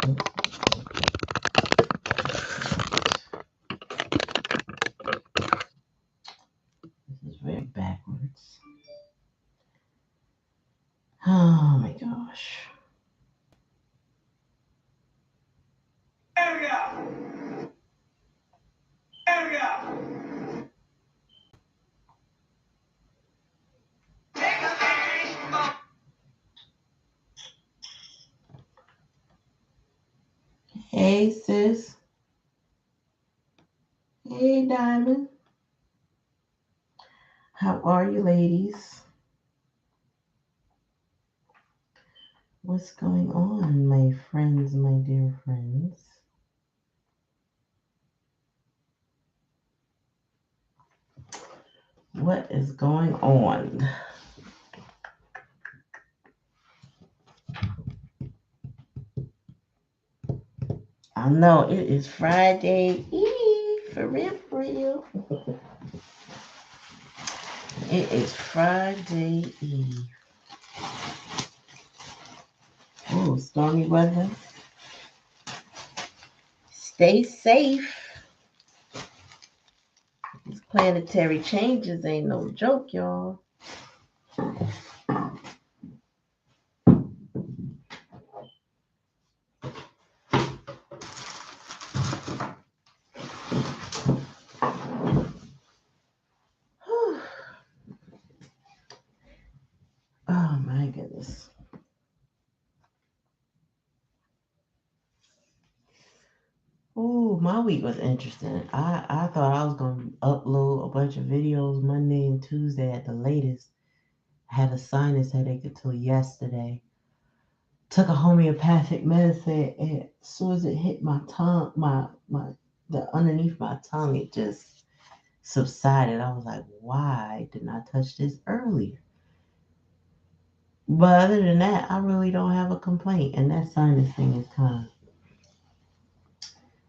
This is very backwards. Oh my gosh. Hey, sis. Hey, Diamond. How are you, ladies? What's going on, my friends, my dear friends? What is going on? I know it is Friday Eve, for real, for real. It is Friday Eve. Oh, stormy weather. Stay safe. These planetary changes ain't no joke, y'all. Oh my goodness. Oh, my week was interesting. I thought I was going to upload a bunch of videos Monday and Tuesday at the latest. I had a sinus headache until yesterday. Took a homeopathic medicine, and as soon as it hit my tongue, the underneath my tongue, it just subsided. I was like, why didn't I touch this earlier? But other than that, I really don't have a complaint. And that sinus thing is kind of,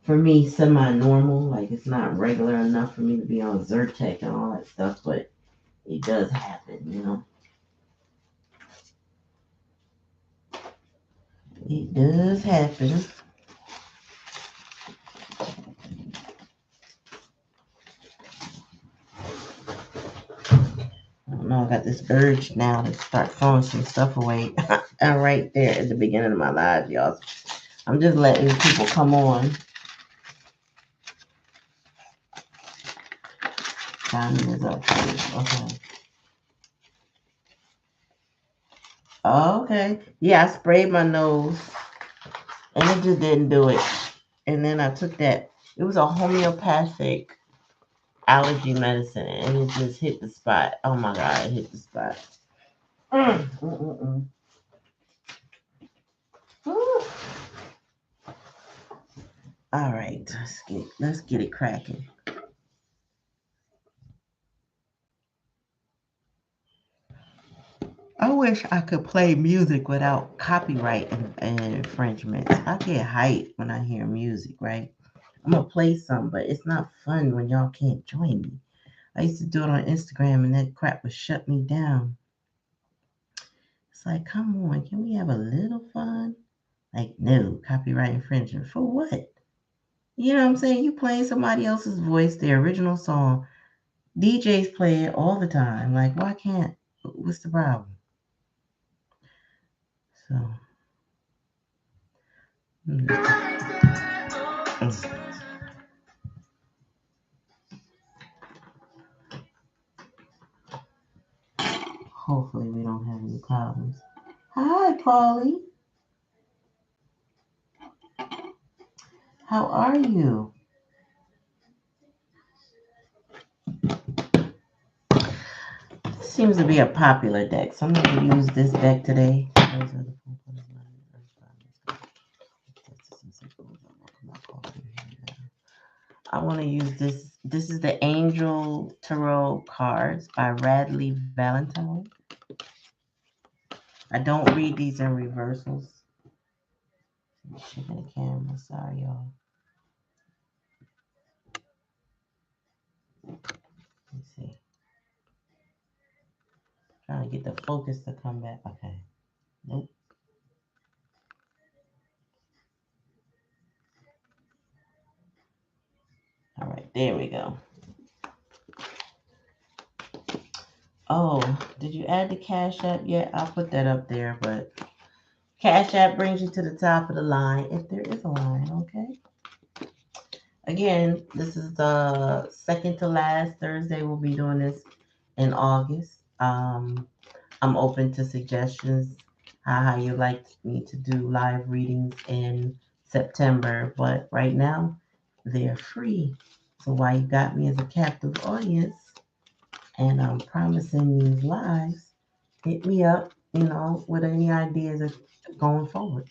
for me, semi-normal. Like, it's not regular enough for me to be on Zyrtec and all that stuff, but it does happen, you know? It does happen. I don't know, I got this urge now to start throwing some stuff away. And right there at the beginning of my live, y'all. I'm just letting people come on. Timing is up. Okay. Oh, okay. Yeah, I sprayed my nose and it just didn't do it. And then I took that. It was a homeopathic allergy medicine and it just hit the spot. Oh my God, it hit the spot. All right, let's get it cracking. I wish I could play music without copyright and infringements. I get hyped when I hear music, right? I'm gonna play some, but it's not fun when y'all can't join me. I used to do it on Instagram and that crap would shut me down. It's like, come on, can we have a little fun? Like, no, copyright infringement. For what? You know what I'm saying? You playing somebody else's voice, the original song. DJs play it all the time. Like, why can't? What's the problem? So, hopefully we don't have any problems. Hi, Polly. How are you? This seems to be a popular deck, so I'm going to use this deck today. I want to use this. This is the Angel Tarot cards by Radley Valentine. I don't read these in reversals. I'm checking the camera. Sorry, y'all. Let's see. Trying to get the focus to come back. Okay. Nope. There we go. Oh, did you add the Cash App yet? I'll put that up there, but Cash App brings you to the top of the line, if there is a line, okay? Again, this is the second to last Thursday. We'll be doing this in August. I'm open to suggestions how you like me to do live readings in September, but right now they're free. So while you got me as a captive audience and I'm promising these lives, hit me up, with any ideas of going forward.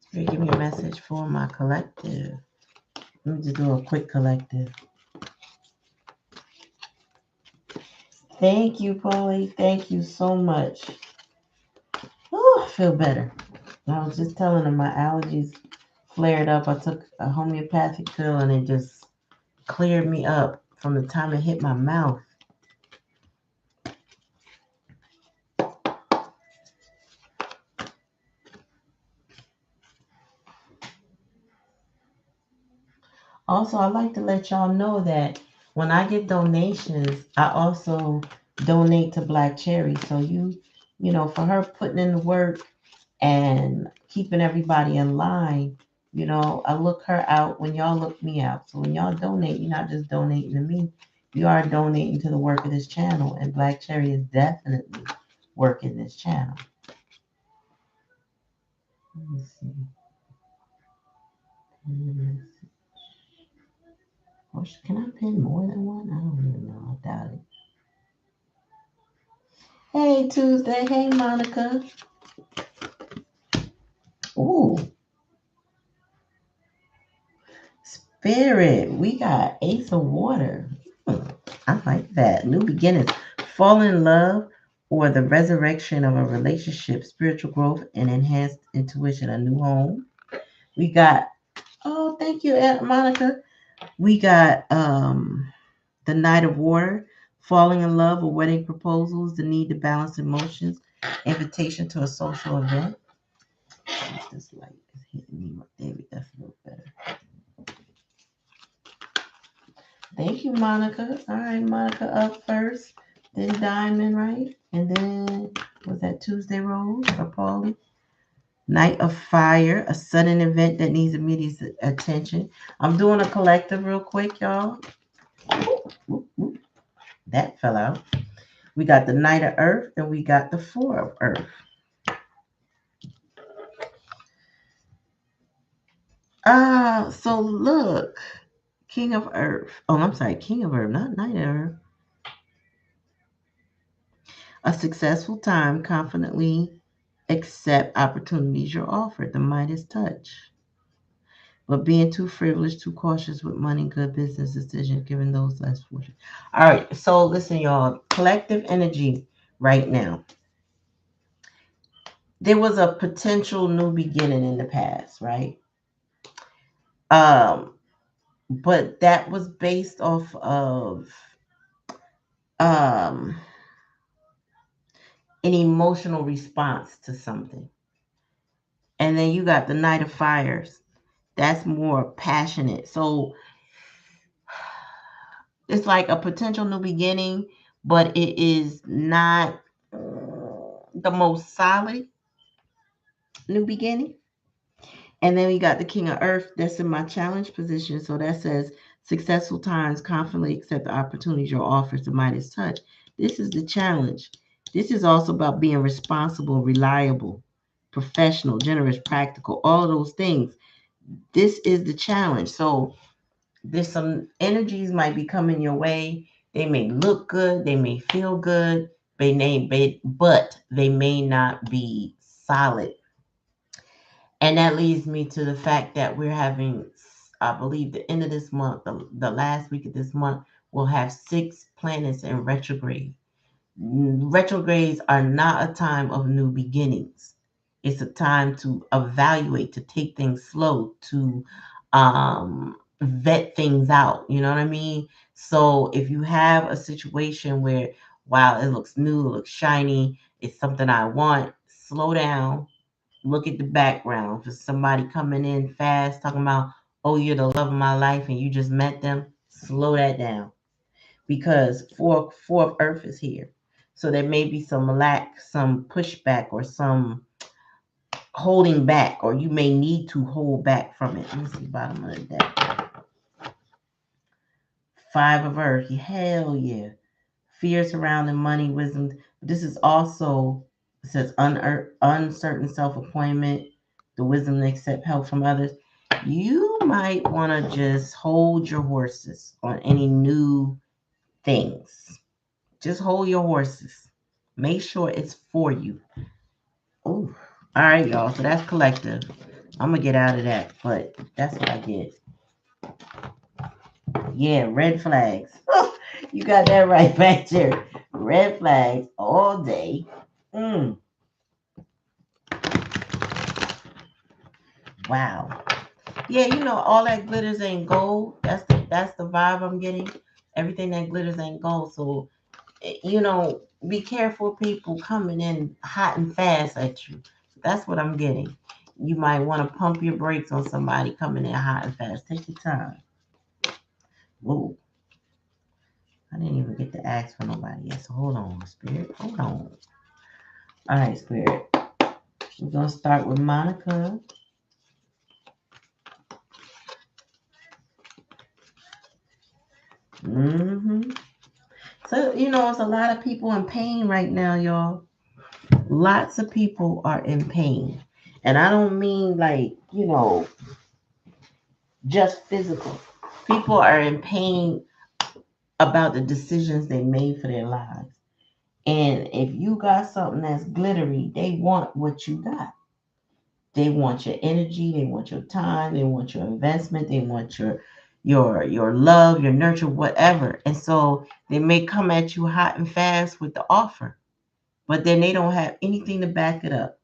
Spirit, give me a message for my collective. Let me just do a quick collective. Thank you, Polly. Thank you so much. Oh, I feel better. I was just telling them my allergies flared up. I took a homeopathic pill and it just cleared me up from the time it hit my mouth. Also, I'd like to let y'all know that when I get donations, I also donate to Black Cherry. So for her putting in the work and keeping everybody in line, I look her out when y'all look me out. So when y'all donate, you're not just donating to me, you are donating to the work of this channel. And Black Cherry is definitely working this channel. Let me see. Can I pin more than one? I don't even know. I doubt it. Hey, Tuesday. Hey, Monica. Ooh. Spirit. We got Ace of Water. I like that. New beginnings. Fall in love or the resurrection of a relationship, spiritual growth, and enhanced intuition, a new home. We got, oh, thank you, Aunt Monica. We got the Knight of Water, falling in love or wedding proposals, the need to balance emotions, invitation to a social event. This light is hitting me. There we go. That's a little better. Thank you, Monica. All right, Monica up first, then Diamond, right? And then, was that Tuesday Rose or Paulie? Night of Fire, a sudden event that needs immediate attention. I'm doing a collective real quick, y'all. That fell out. We got the Knight of Earth and we got the Four of Earth. So look, King of Earth. Oh, I'm sorry, King of Earth, not Knight of Earth. A successful time, confidently accept opportunities you're offered. The Midas touch. But being too frivolous, too cautious with money, good business decisions, giving those less fortunate. All right, so listen, y'all. Collective energy right now. There was a potential new beginning in the past, right? But that was based off of an emotional response to something. And then you got the Knight of Fires. That's more passionate. So it's like a potential new beginning, but it is not the most solid new beginning. And then we got the King of Earth that's in my challenge position. So that says successful times, confidently accept the opportunities you're offered, the Midas touch. This is the challenge. This is also about being responsible, reliable, professional, generous, practical, all of those things. This is the challenge. So there's some energies might be coming your way. They may look good, they may feel good, but they may not be solid. And that leads me to the fact that we're having, I believe, the end of this month, the last week of this month, we'll have 6 planets in retrograde. Retrogrades are not a time of new beginnings. It's a time to evaluate, to take things slow, to vet things out. You know what I mean? So if you have a situation where, wow, it looks new, it looks shiny, it's something I want, slow down, look at the background. For somebody coming in fast, talking about, oh, you're the love of my life and you just met them, slow that down. Because four of earth is here. So there may be some lack, some pushback, or some holding back, or you may need to hold back from it. Let me see, bottom of the deck. 5 of earth. Hell yeah. Fear surrounding money, wisdom. This is also, it says uncertain self-appointment, the wisdom to accept help from others. You might want to just hold your horses on any new things. Just hold your horses. Make sure it's for you. Oh, all right, y'all. So that's collective. I'm going to get out of that, but that's what I get. Yeah, red flags. You got that right back there. Red flags all day. Wow. Yeah, you know, all that glitters ain't gold. That's the vibe I'm getting. Everything that glitters ain't gold. So, you know, be careful people coming in hot and fast at you. That's what I'm getting. You might want to pump your brakes on somebody coming in hot and fast. Take your time. Whoa. I didn't even get to ask for nobody yet. So hold on, Spirit. Hold on. All right, Spirit. We're going to start with Monica. So, you know, it's a lot of people in pain right now, y'all. Lots of people are in pain. And I don't mean like, you know, just physical. People are in pain about the decisions they made for their lives. And if you got something that's glittery, they want what you got. They want your energy, they want your time, they want your investment, they want your love, your nurture, whatever. And so they may come at you hot and fast with the offer, but then they don't have anything to back it up.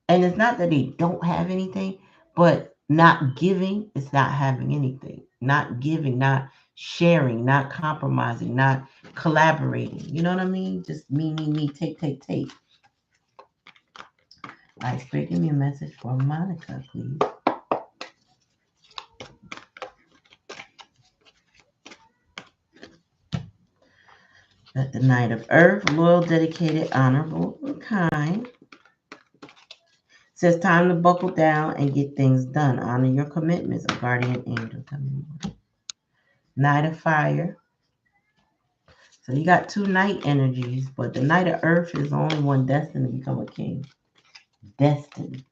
And it's not that they don't have anything, but not giving is not having anything. Not giving, not sharing, not compromising, not collaborating. You know what I mean? Just me, take. All right, Spirit, give me a message for Monica, please. At the Knight of Earth, loyal, dedicated, honorable, and kind. Says time to buckle down and get things done. Honor your commitments, a guardian angel. Knight of Fire. So you got 2 night energies, but the Knight of Earth is the only one destined to become a king. Destined.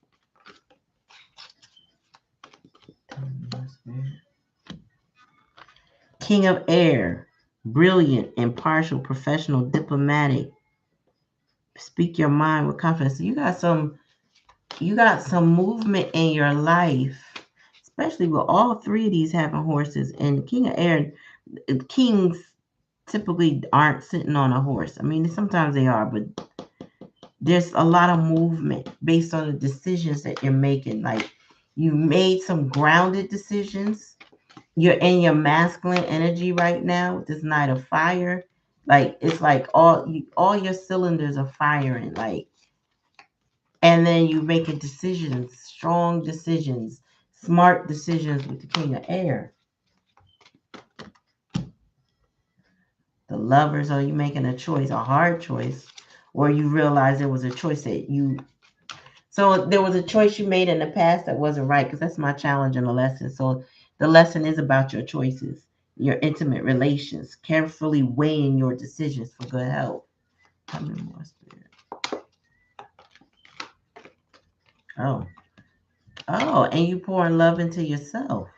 King of Air. Brilliant, impartial, professional, diplomatic. Speak your mind with confidence. So you got some movement in your life, especially with all 3 of these having horses. And King of Air, kings typically aren't sitting on a horse. I mean, sometimes they are, but there's a lot of movement based on the decisions that you're making. Like you made some grounded decisions. You're in your masculine energy right now with this Knight of Fire. Like it's like all your cylinders are firing. Like, and then you making decisions, strong decisions, smart decisions with the King of Air. The Lovers, are you making a choice, a hard choice, or you realize there was a choice that you. So there was a choice you made in the past that wasn't right, because that's my challenge in the lesson. So the lesson is about your choices, your intimate relations, carefully weighing your decisions for good health. Tell me more, Spirit. Oh, and you pouring love into yourself.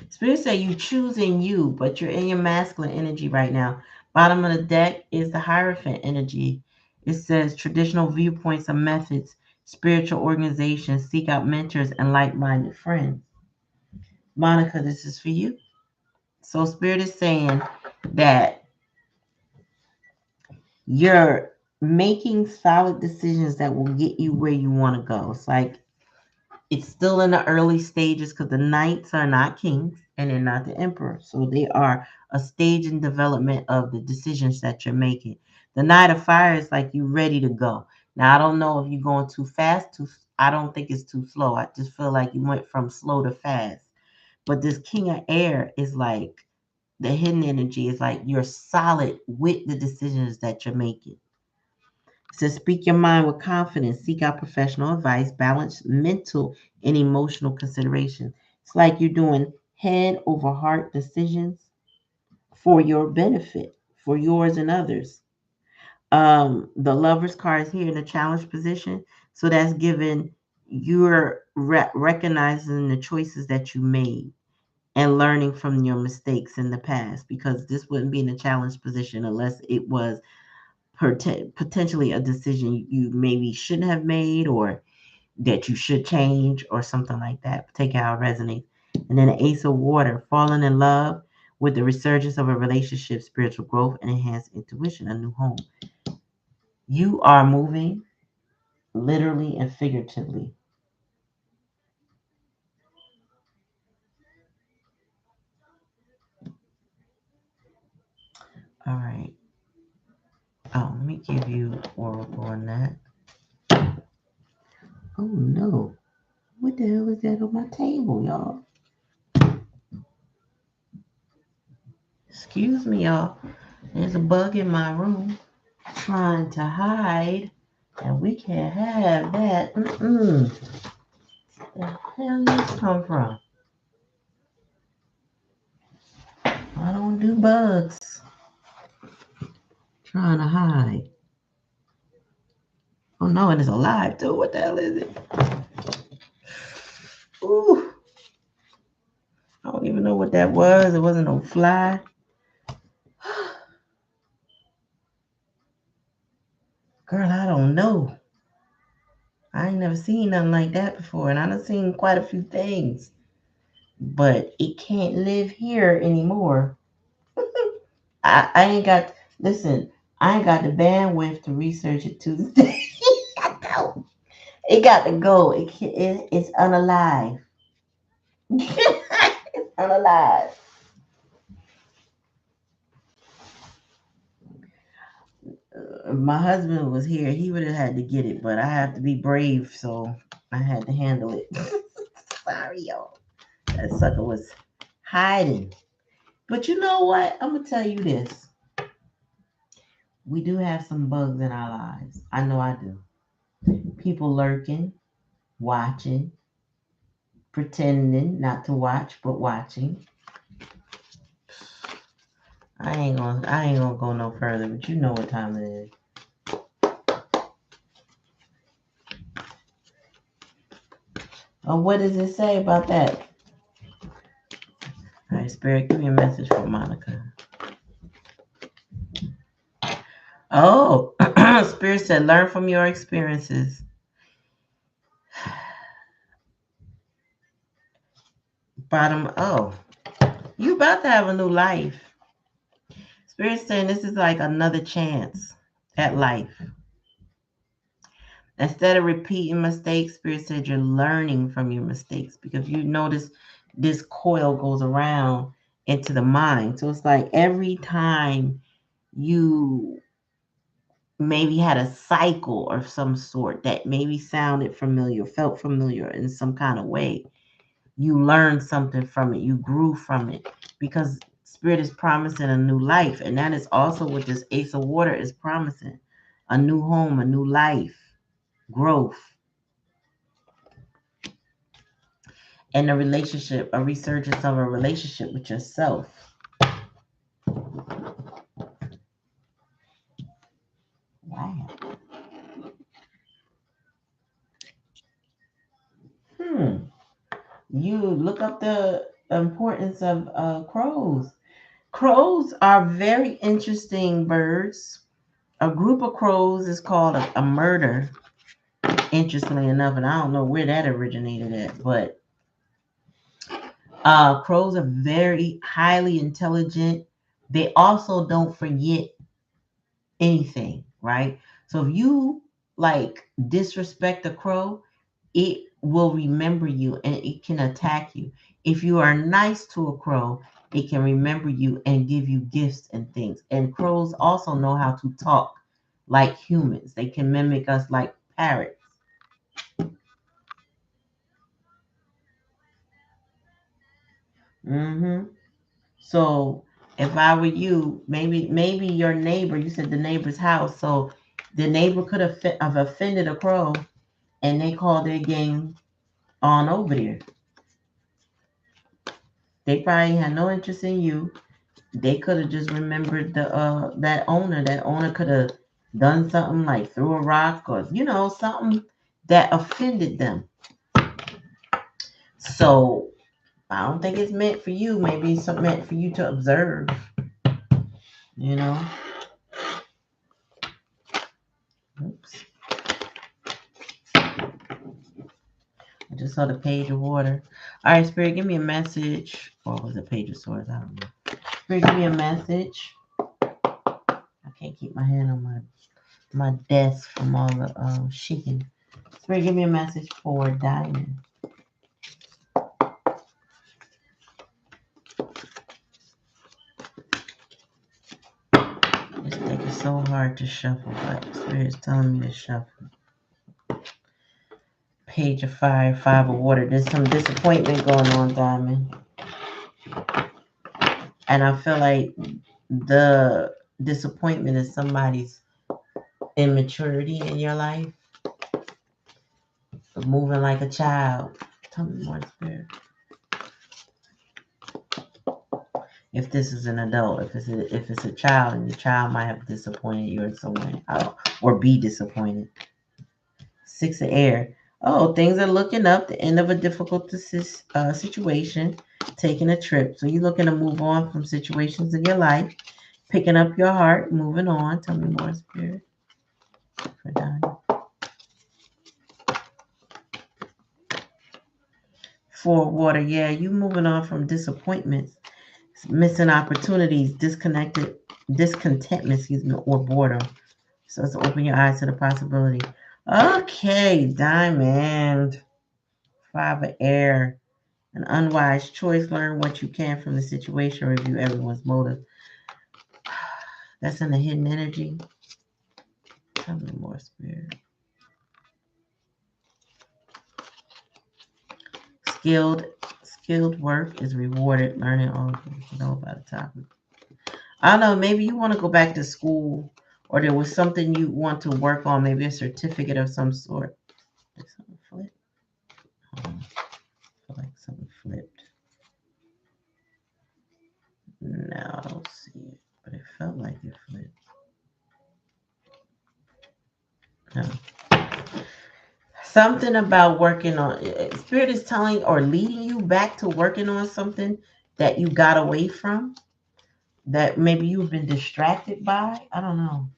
Spirit say you choosing you, but you're in your masculine energy right now. Bottom of the deck is the Hierophant energy. It says traditional viewpoints and methods, spiritual organizations, seek out mentors and like-minded friends. Monica, this is for you. So Spirit is saying that you're making solid decisions that will get you where you want to go. It's like it's still in the early stages because the knights are not kings and they're not the emperor. So they are a stage in development of the decisions that you're making. The Knight of Fire is like you ready to go. Now, I don't know if you're going too fast. I don't think it's too slow. I just feel like you went from slow to fast. But this King of Air is like the hidden energy is like you're solid with the decisions that you're making. It says speak your mind with confidence, seek out professional advice, balance mental and emotional consideration. It's like you're doing head over heart decisions for your benefit, for yours and others. The Lover's card is here in the challenge position, so that's given you're recognizing the choices that you made and learning from your mistakes in the past, because this wouldn't be in a challenge position unless it was potentially a decision you maybe shouldn't have made or that you should change or something like that. Take it how it resonates. And then the Ace of Water, falling in love with the resurgence of a relationship, spiritual growth, and enhanced intuition, a new home. You are moving literally and figuratively. All right. Oh, let me give you oracle on that. Oh no. What the hell is that on my table, y'all? Excuse me, y'all. There's a bug in my room trying to hide, and we can't have that. The hell did this come from? I don't do bugs. Trying to hide. Oh no, and it's alive too. What the hell is it? Ooh. I don't even know what that was. It wasn't no fly. Girl, I don't know. I ain't never seen nothing like that before, and I done seen quite a few things. But it can't live here anymore. I ain't got, listen, I ain't got the bandwidth to research it to this day. I don't. It got to go. It's unalive. It's unalive. If my husband was here, he would have had to get it, but I have to be brave, so I had to handle it. Sorry, y'all. That sucker was hiding. But you know what? I'm going to tell you this. We do have some bugs in our lives. I know I do. People lurking, watching, pretending not to watch, but watching. I ain't gonna go no further, but you know what time it is. Oh, what does it say about that? All right, Spirit, give me a message for Monica. Oh, Spirit said, learn from your experiences. Oh, you about to have a new life. Spirit saying this is like another chance at life. Instead of repeating mistakes, Spirit said you're learning from your mistakes, because you notice this coil goes around into the mind. So it's like every time you maybe had a cycle of some sort that maybe sounded familiar, felt familiar in some kind of way, you learned something from it, you grew from it, because Spirit is promising a new life. And that is also what this Ace of Water is promising: a new home, a new life, growth. And a relationship, a resurgence of a relationship with yourself. Wow. You look up the importance of crows. Crows are very interesting birds. A group of crows is called a murder, interestingly enough, and I don't know where that originated at, but crows are very highly intelligent. They also don't forget anything, right? So if you like disrespect a crow, it will remember you and it can attack you. If you are nice to a crow, it can remember you and give you gifts and things. And crows also know how to talk like humans. They can mimic us like parrots. Mm-hmm. So if I were you, maybe your neighbor, you said the neighbor's house, so the neighbor could have offended a crow, and they called their game on over there. They probably had no interest in you. They could have just remembered the that owner. That owner could have done something like threw a rock or something that offended them. So I don't think it's meant for you. Maybe it's something meant for you to observe. You know. Oops. I just saw the page of water. All right, Spirit, give me a message. Or was it page of swords? I don't know. Spirit, give me a message. I can't keep my hand on my desk from all the shaking. Spirit, give me a message for Diamond. This deck is so hard to shuffle, but Spirit's telling me to shuffle. Page of fire, five of water. There's some disappointment going on, Diamond. And I feel like the disappointment is somebody's immaturity in your life. Moving like a child. Tell me more, Spirit. If this is an adult, if it's a child, and the child might have disappointed you in some way, or be disappointed. Six of air. Oh, things are looking up. The end of a difficult situation. Taking a trip. So you're looking to move on from situations in your life. Picking up your heart. Moving on. Tell me more, Spirit. For Diamond. For water. Yeah, you moving on from disappointments, missing opportunities, discontentment, or boredom. So let's open your eyes to the possibility. Okay, Diamond. Five of air. An unwise choice. Learn what you can from the situation. Review everyone's motive. That's in the hidden energy. Tell me more, Spirit. Skilled work is rewarded. Learning all things to know about the topic. I don't know. Maybe you want to go back to school, or there was something you want to work on. Maybe a certificate of some sort. Did something flip? I feel like something flipped. No, I don't see it, but it felt like it flipped. No. Something about working on Spirit is telling or leading you back to working on something that you got away from, that maybe you've been distracted by. I don't know.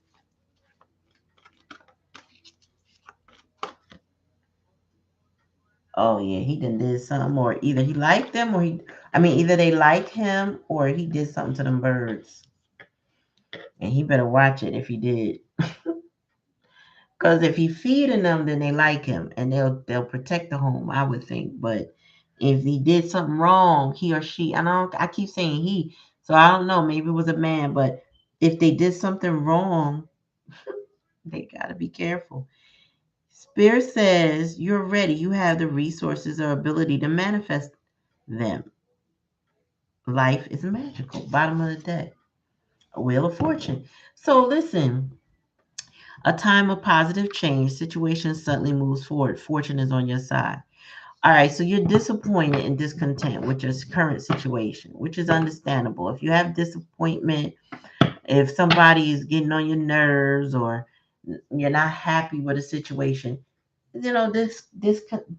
Oh yeah, he done did something, or either he liked them, or either they like him, or he did something to them birds, and he better watch it if he did. Because if he feeding them, then they like him, and they'll protect the home, I would think. But if he did something wrong, he or she, I keep saying he, so I don't know. Maybe it was a man, but if they did something wrong, they gotta be careful. Spirit says you're ready. You have the resources or ability to manifest them. Life is magical. Bottom of the deck. A wheel of fortune. So listen, a time of positive change. Situation suddenly moves forward. Fortune is on your side. All right, so you're disappointed and discontent with your current situation, which is understandable. If you have disappointment, if somebody is getting on your nerves, or you're not happy with a situation, this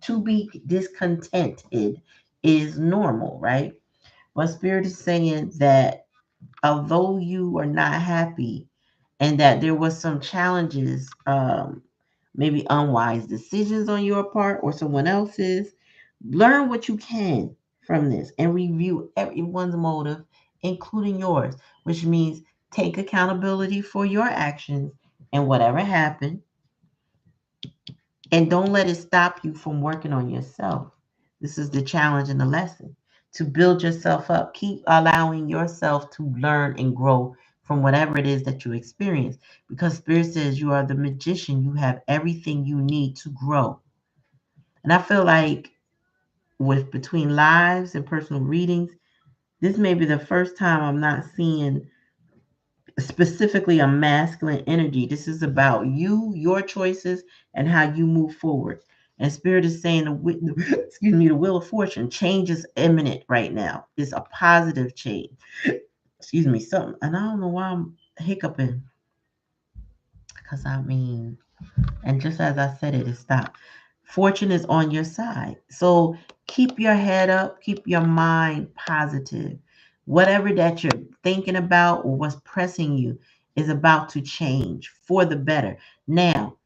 to be discontented is normal, right? But Spirit is saying that although you are not happy, and that there was some challenges, maybe unwise decisions on your part or someone else's, learn what you can from this and review everyone's motive, including yours, which means take accountability for your actions and whatever happened, and don't let it stop you from working on yourself. This is the challenge and the lesson, to build yourself up. Keep allowing yourself to learn and grow from whatever it is that you experience. Because Spirit says you are the magician. You have everything you need to grow. And I feel like with between lives and personal readings, this may be the first time I'm not seeing specifically a masculine energy. This is about you, your choices, and how you move forward. And Spirit is saying, the wheel of fortune, change is imminent right now. It's a positive change. Excuse me, something. And I don't know why I'm hiccuping. Because and just as I said it stopped. Fortune is on your side. So keep your head up, keep your mind positive. Whatever that you're thinking about or what's pressing you is about to change for the better. Now,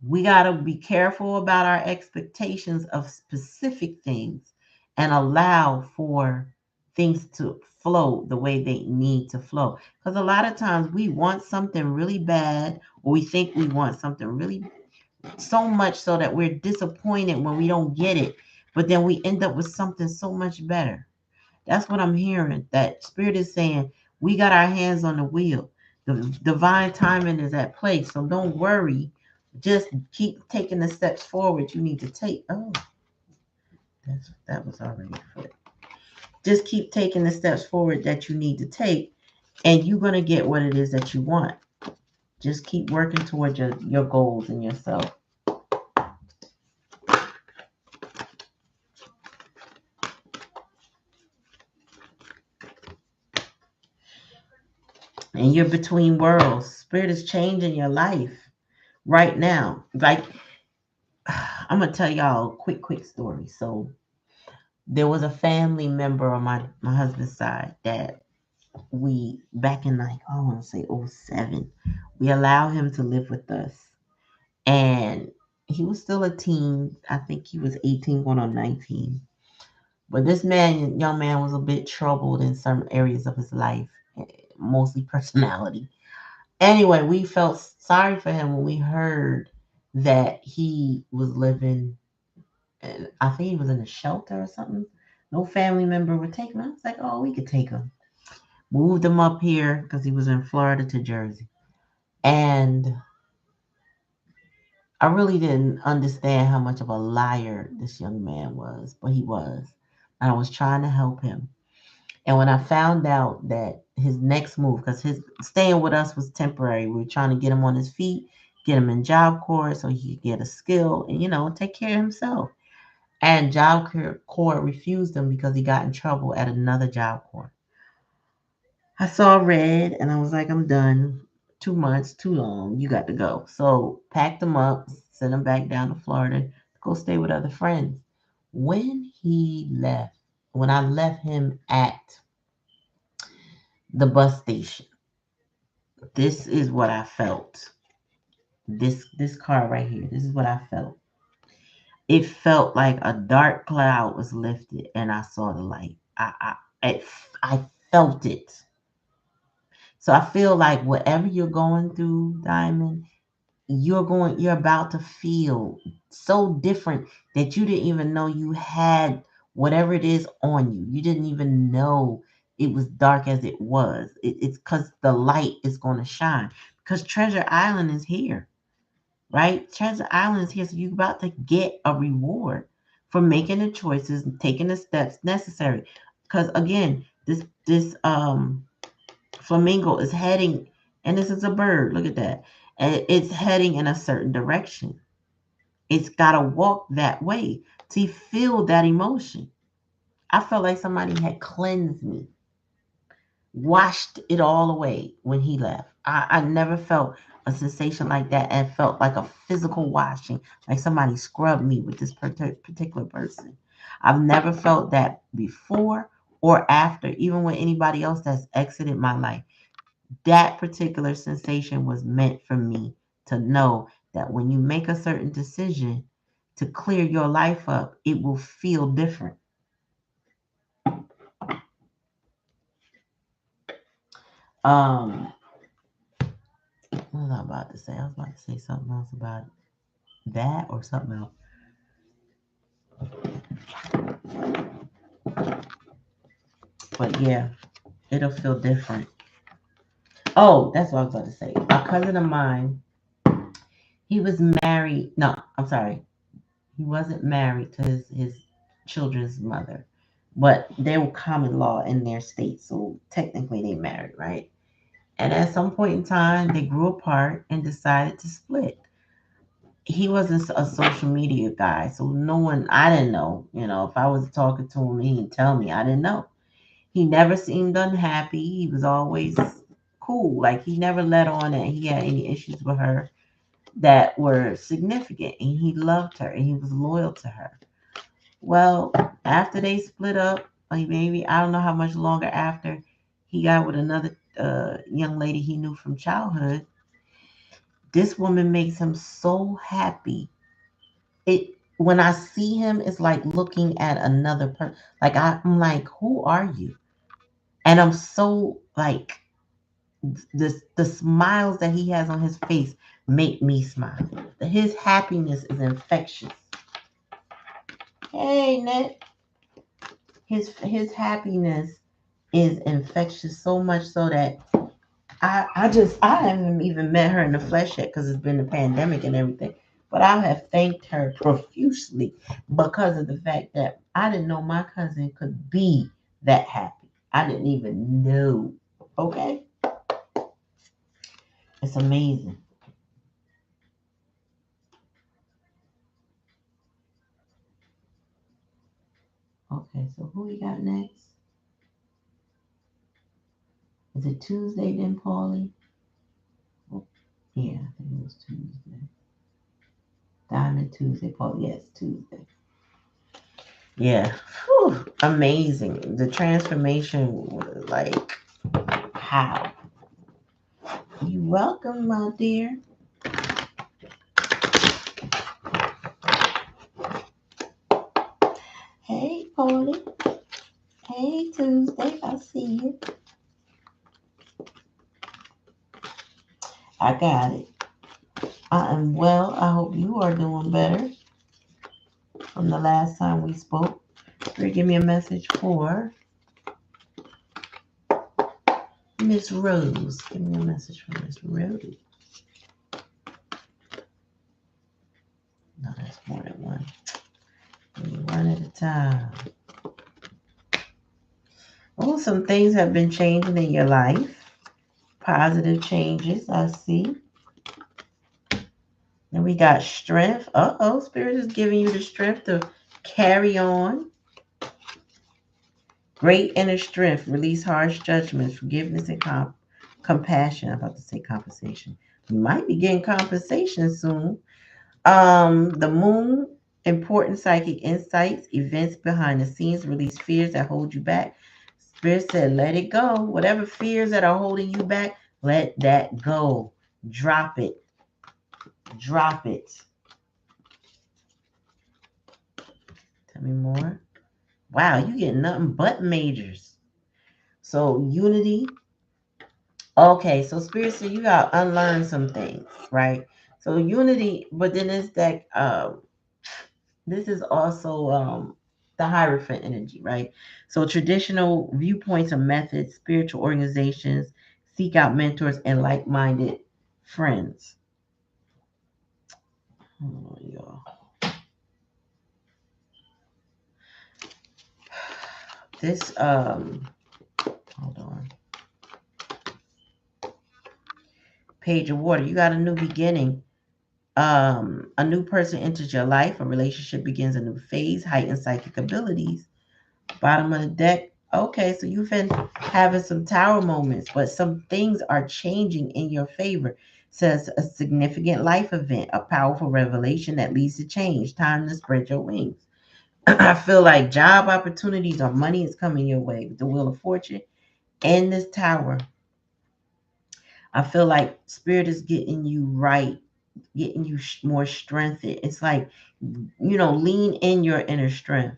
we got to be careful about our expectations of specific things and allow for things to flow the way they need to flow. Because a lot of times we want something really bad, or we think we want something really so much so that we're disappointed when we don't get it, but then we end up with something so much better. That's what I'm hearing. That Spirit is saying we got our hands on the wheel. The divine timing is at play. So don't worry. Just keep taking the steps forward you need to take. Oh, that was already flipped. Just keep taking the steps forward that you need to take, and you're gonna get what it is that you want. Just keep working towards your goals and yourself. And you're between worlds. Spirit is changing your life right now. Like, I'm gonna tell y'all a quick story. So there was a family member on my husband's side that we back in like I want to say '07, we allowed him to live with us, and he was still a teen. I think he was 18 going on 19. But this young man was a bit troubled in some areas of his life, mostly personality. Anyway, we felt sorry for him when we heard that he was living, and I think he was in a shelter or something. No family member would take him. I was like, oh, we could take him. Moved him up here because he was in Florida to Jersey. And I really didn't understand how much of a liar this young man was, but he was. And I was trying to help him. And when I found out that his next move, because his staying with us was temporary, we were trying to get him on his feet, get him in Job Corps so he could get a skill and, take care of himself. And Job Corps refused him because he got in trouble at another Job Corps. I saw red and I was like, I'm done. 2 months, too long. You got to go. So packed him up, sent him back down to Florida to go stay with other friends. When he left, when I left him at the bus station, this is what I felt. This car right here, this is what I felt. It felt like a dark cloud was lifted and I saw the light. I felt it. So I feel like whatever you're going through, Diamond, you're about to feel so different that you didn't even know you had whatever it is on you. You didn't even know it was dark as it was. It's because the light is going to shine. Because Treasure Island is here, right? Treasure Island is here, so you're about to get a reward for making the choices and taking the steps necessary. Because again, this flamingo is heading, and this is a bird. Look at that. And it's heading in a certain direction. It's got to walk that way to feel that emotion. I felt like somebody had cleansed me, washed it all away when he left. I never felt a sensation like that and felt like a physical washing, like somebody scrubbed me with this particular person. I've never felt that before or after, even with anybody else that's exited my life. That particular sensation was meant for me to know that when you make a certain decision to clear your life up, it will feel different. Um, what was I about to say? I was about to say something else about that or something else. But yeah, it'll feel different. Oh, that's what I was about to say. A cousin of mine, he was married. No, I'm sorry. He wasn't married to his children's mother, but they were common law in their state. So technically they married, right? And at some point in time, they grew apart and decided to split. He wasn't a social media guy, so no one, I didn't know. If I was talking to him, he'd tell me. I didn't know. He never seemed unhappy. He was always cool. Like he never let on that he had any issues with her that were significant. And he loved her and he was loyal to her. Well, after they split up, like maybe I don't know how much longer after, he got with another young lady he knew from childhood. This woman makes him so happy. It When I see him, it's like looking at another person. Like I'm like, who are you? And I'm so like the smiles that he has on his face make me smile. His happiness is infectious. Hey, Ned. His happiness is infectious so much so that I haven't even met her in the flesh yet because it's been the pandemic and everything. But I have thanked her profusely because of the fact that I didn't know my cousin could be that happy. I didn't even know. Okay? It's amazing. Okay, so who we got next? Is it Tuesday then, Paulie? Oh, yeah, I think it was Tuesday. Diamond Tuesday, Paul. Yes, Tuesday. Yeah. Whew, amazing. The transformation was like, how? You welcome, my dear. Hey, Paulie. Hey, Tuesday. I see you. I got it. I am well. I hope you are doing better from the last time we spoke. Give me a message for Miss Rose. Give me a message for Miss Rose. No, that's more than one. Give me one at a time. Oh, some things have been changing in your life. Positive changes, I see. Then we got strength. Uh-oh, Spirit is giving you the strength to carry on. Great inner strength. Release harsh judgments, forgiveness, and compassion. I'm about to say compensation. You might be getting compensation soon. The moon, important psychic insights, events behind the scenes, release fears that hold you back. Spirit said, let it go. Whatever fears that are holding you back, let that go. Drop it. Drop it. Tell me more. Wow, you get nothing but majors. So unity. Okay, so Spirit said you gotta unlearn some things, right? So unity, but then it's that this is also the Hierophant energy, right? So traditional viewpoints and methods, spiritual organizations, seek out mentors and like-minded friends. Oh, y'all. This hold on. Page of Water. You got a new beginning. A new person enters your life. A relationship begins a new phase. Heightened psychic abilities. Bottom of the deck. Okay, so you've been having some tower moments, but some things are changing in your favor. Says a significant life event, a powerful revelation that leads to change. Time to spread your wings. I feel like job opportunities or money is coming your way with the Wheel of Fortune and this tower. I feel like Spirit is getting you right, getting you more strength. It's like, lean in your inner strength.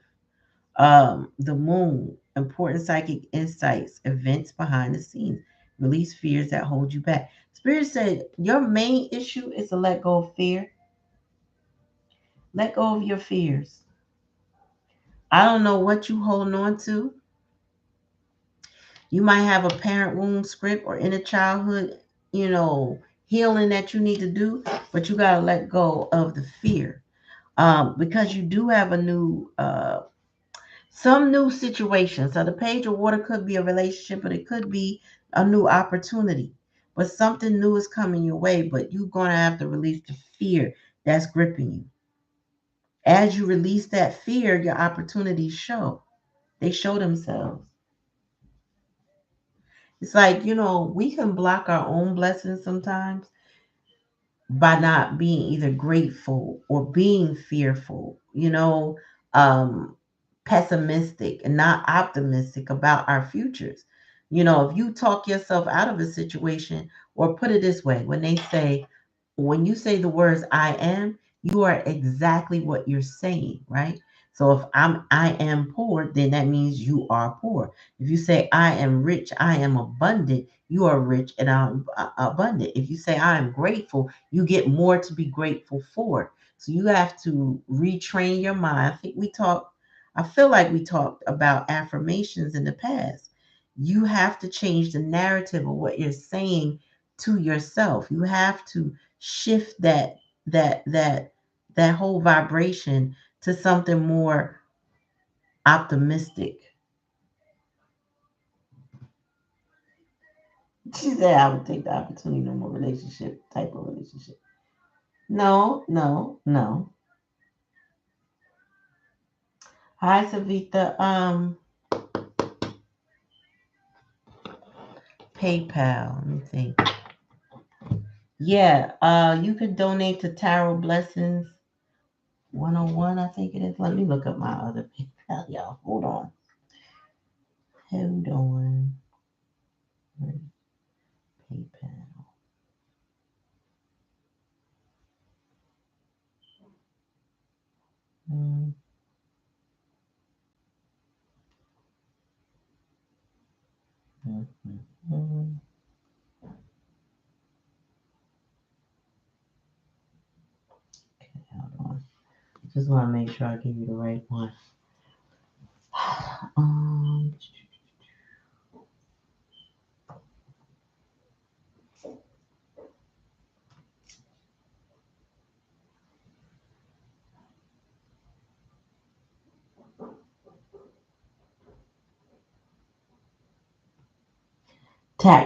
The moon, important psychic insights, events behind the scenes, release fears that hold you back. Spirit said your main issue is to let go of fear. Let go of your fears. I don't know what you holding on to. You might have a parent wound script or inner childhood, healing that you need to do, but you got to let go of the fear. Because you do have some new situation. So the page of water could be a relationship, but it could be a new opportunity. But something new is coming your way, but you're going to have to release the fear that's gripping you. As you release that fear, your opportunities show. They show themselves. It's like, we can block our own blessings sometimes by not being either grateful or being fearful, um, pessimistic and not optimistic about our futures. If you talk yourself out of a situation, or put it this way, when you say the words I am, you are exactly what you're saying, right? So if I am poor, then that means you are poor. If you say I am rich, I am abundant, you are rich and I'm abundant. If you say I am grateful, you get more to be grateful for. So you have to retrain your mind. I feel like we talked about affirmations in the past. You have to change the narrative of what you're saying to yourself. You have to shift that whole vibration to something more optimistic. She said I would take the opportunity, no more relationship type of relationship. No, no, no. Hi Savita. PayPal. Let me think. Yeah, you could donate to Tarot Blessings 101, I think it is. Let me look up my other PayPal, y'all. Hold on. Hold on. PayPal. Mm, mm, mm, mm. Okay, hold on. Just want to make sure I give you the right one. Um,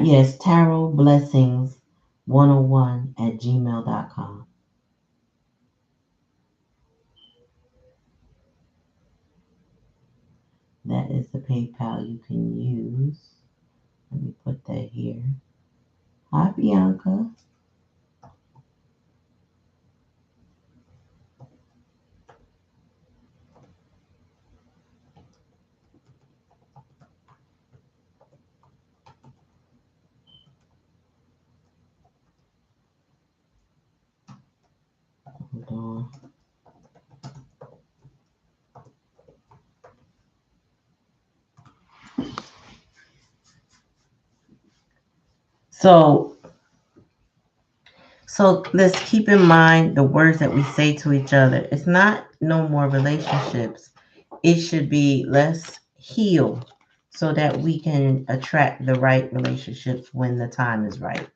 yes, Tarot Blessings 101 at gmail.com. That is the PayPal you can use. Let me put that here. Hi, Bianca. Hold on. So, so let's keep in mind the words that we say to each other. It's not no more relationships. It should be let's heal so that we can attract the right relationships when the time is right,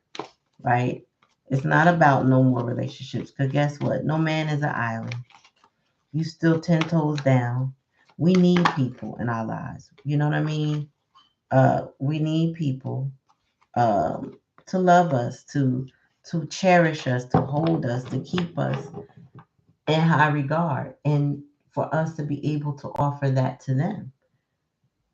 right? It's not about no more relationships because guess what? No man is an island. You still 10 toes down. We need people in our lives. You know what I mean? We need people to love us, to cherish us, to hold us, to keep us in high regard, and for us to be able to offer that to them.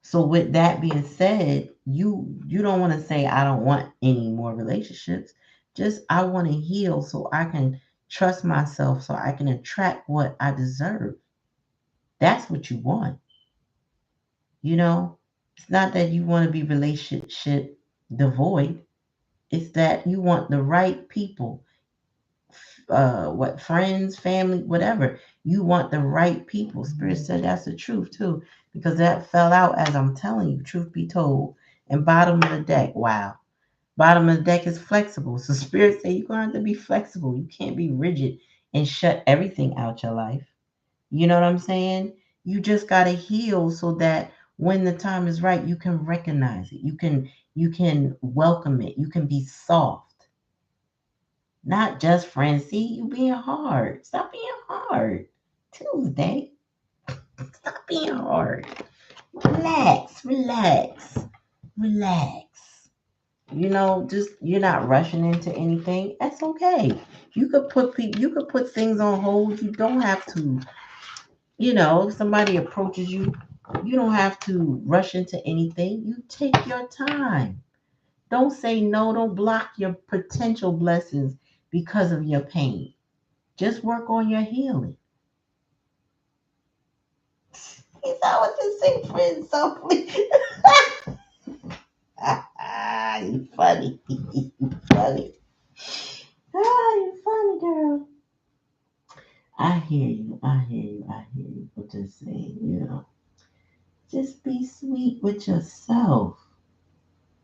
So with that being said, you don't want to say I don't want any more relationships. Just I want to heal so I can trust myself so I can attract what I deserve. That's what you want. You know, it's not that you want to be relationship devoid. It's that you want the right people, what friends, family, whatever. You want the right people. Spirit said that's the truth too, because that fell out as I'm telling you. Truth be told, and bottom of the deck. Wow, bottom of the deck is flexible. So Spirit said you're going to have to be flexible. You can't be rigid and shut everything out your life. You know what I'm saying? You just got to heal so that when the time is right, you can recognize it. You can welcome it. You can be soft. Not just frenzy. You being hard. Stop being hard. Tuesday. Stop being hard. Relax, relax, relax. Just you're not rushing into anything. That's okay. You could put things on hold. You don't have to. If somebody approaches you, you don't have to rush into anything. You take your time. Don't say no. Don't block your potential blessings because of your pain. Just work on your healing. Is that what you say, friend? Softly. You funny. You funny. You funny girl. I hear you. I hear you. I hear you. But just saying, just be sweet with yourself.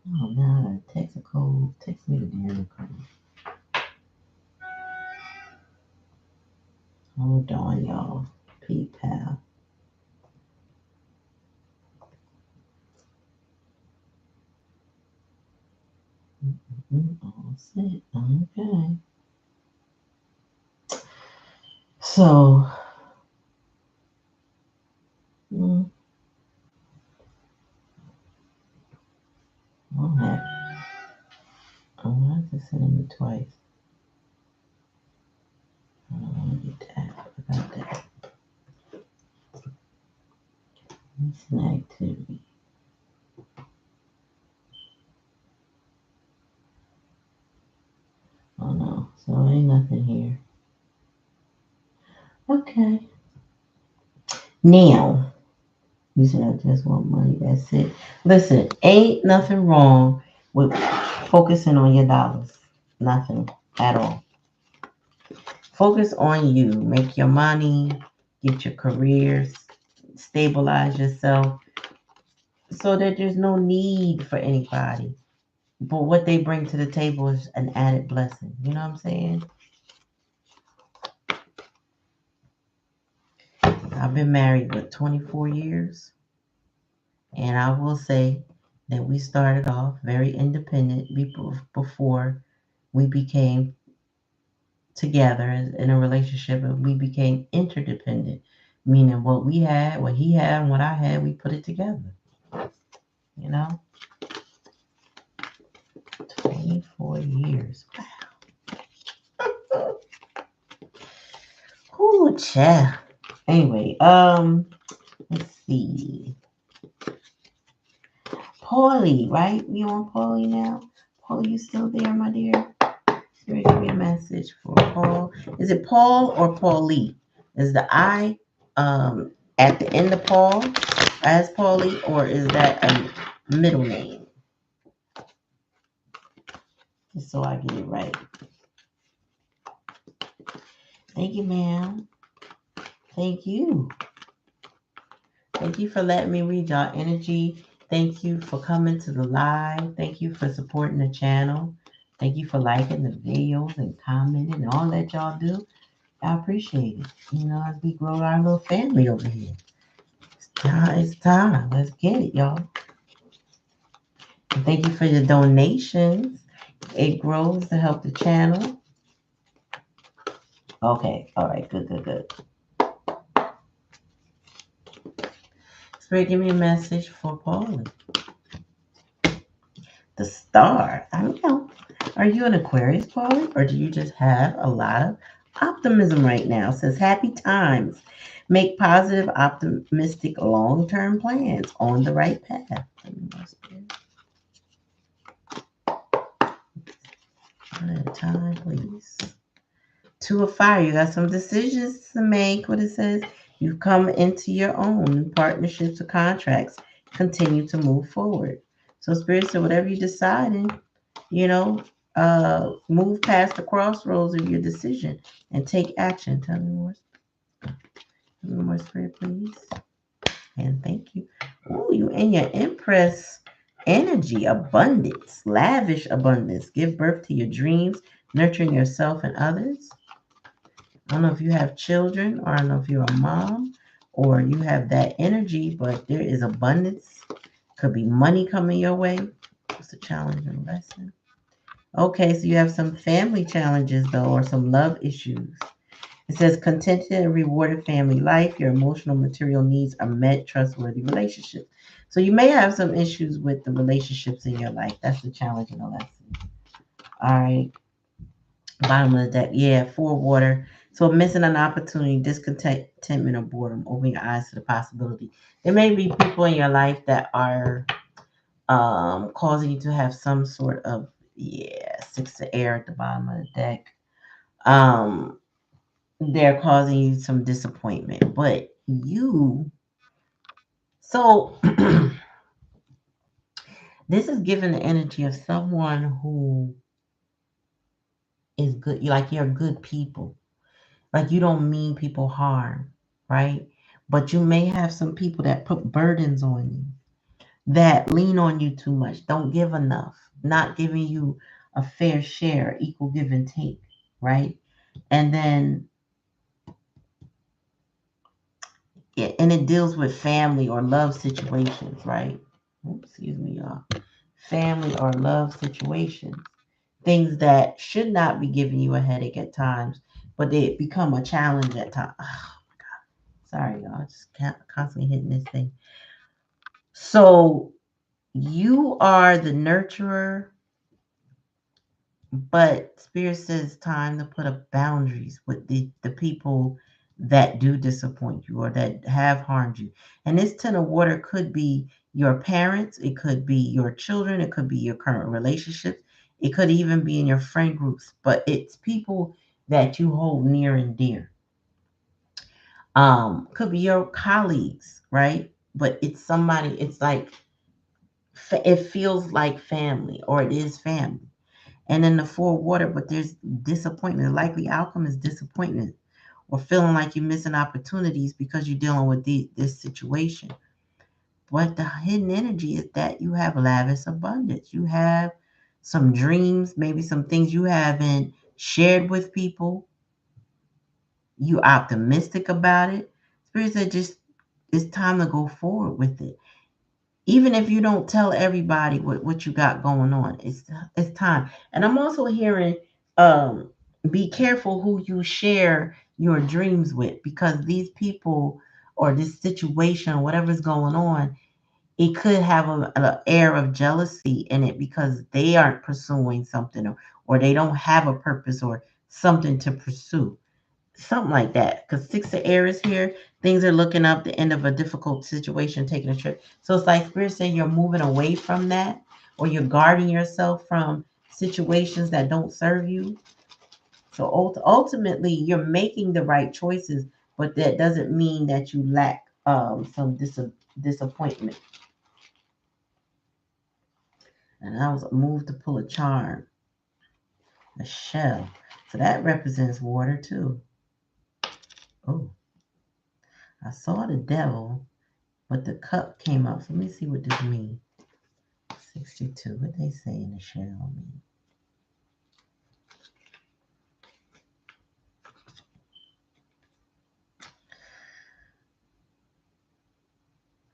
Oh, now I text a code. Text me the damn code. Hold on, y'all. PayPal. All set. Okay. So, mm, I'll have. I have to send it twice. I don't want to get that. I got that. It's an activity. Oh no. So ain't nothing here. Okay. Now, you said I just want money. That's it. Listen, ain't nothing wrong with focusing on your dollars. Nothing at all. Focus on you. Make your money. Get your careers. Stabilize yourself so that there's no need for anybody. But what they bring to the table is an added blessing. You know what I'm saying? I've been married, 24 years? And I will say that we started off very independent before we became together in a relationship, and we became interdependent, meaning what we had, what he had, and what I had, we put it together. 24 years. Wow. Ooh, child. Anyway, let's see. Paulie, right? We on Paulie now? Paul, you still there, my dear? Here, give me a message for Paul. Is it Paul or Paulie? Is the I at the end of Paul as Paulie, or is that a middle name? Just so I get it right. Thank you, ma'am. Thank you. Thank you for letting me read y'all energy. Thank you for coming to the live. Thank you for supporting the channel. Thank you for liking the videos and commenting and all that y'all do. I appreciate it. As we grow our little family over here. It's time. Let's get it, y'all. And thank you for your donations. It grows to help the channel. Okay. All right. Good. Spirit, give me a message for Paulie. The star. I don't know. Are you an Aquarius, Paulie? Or do you just have a lot of optimism right now? It says happy times. Make positive, optimistic, long-term plans on the right path. One at a time, please. Two of fire. You got some decisions to make. What it says, you've come into your own. New partnerships or contracts continue to move forward. So Spirit said, whatever you deciding, move past the crossroads of your decision and take action. Tell me more. Tell me more, Spirit, please. And thank you. Oh, you in your Empress energy, abundance, lavish abundance. Give birth to your dreams, nurturing yourself and others. I don't know if you have children, or I don't know if you're a mom, or you have that energy, but there is abundance. Could be money coming your way. What's the challenge and lesson? Okay, so you have some family challenges though, or some love issues. It says contented and rewarded family life. Your emotional material needs are met, trustworthy relationships. So you may have some issues with the relationships in your life. That's the challenge and the lesson. All right. Bottom of the deck. Yeah, four water. So missing an opportunity, discontentment, or boredom. Open your eyes to the possibility. There may be people in your life that are causing you to have some sort of, yeah, six of air at the bottom of the deck. Um, they're causing you some disappointment, but so this is giving the energy of someone who is good, like you're good people, like you don't mean people harm, right? But you may have some people that put burdens on you, that lean on you too much, don't give enough, not giving you a fair share, equal give and take, right? And then and it deals with family or love situations, right? Oops, excuse me, y'all. Family or love situations, things that should not be giving you a headache at times, but they become a challenge at times. Oh, sorry, y'all. Just constantly hitting this thing. So you are the nurturer, but Spirit says time to put up boundaries with the people that do disappoint you or that have harmed you. And this Ten of Water could be your parents, it could be your children, it could be your current relationships, it could even be in your friend groups, but it's people that you hold near and dear. Could be your colleagues, right? But it's somebody, it's like it feels like family or it is family. And then the four water, but there's disappointment. The likely outcome is disappointment or feeling like you're missing opportunities because you're dealing with this situation. But the hidden energy is that you have lavish abundance. You have some dreams, maybe some things you haven't shared with people. You optimistic about it. Spirit said just it's time to go forward with it. Even if you don't tell everybody what you got going on, it's time. And I'm also hearing um be careful who you share your dreams with, because these people or this situation or whatever's going on, it could have an air of jealousy in it because they aren't pursuing something, or they don't have a purpose or something to pursue, something like that. Because six of air is here. Things are looking up, the end of a difficult situation, taking a trip. So it's like Spirit saying you're moving away from that, or you're guarding yourself from situations that don't serve you. So ultimately, you're making the right choices, but that doesn't mean that you lack some disappointment. And I was moved to pull a charm, a shell. So that represents water too. Oh, I saw the devil, but the cup came up. So let me see what this means. 62. What they say in the shell mean?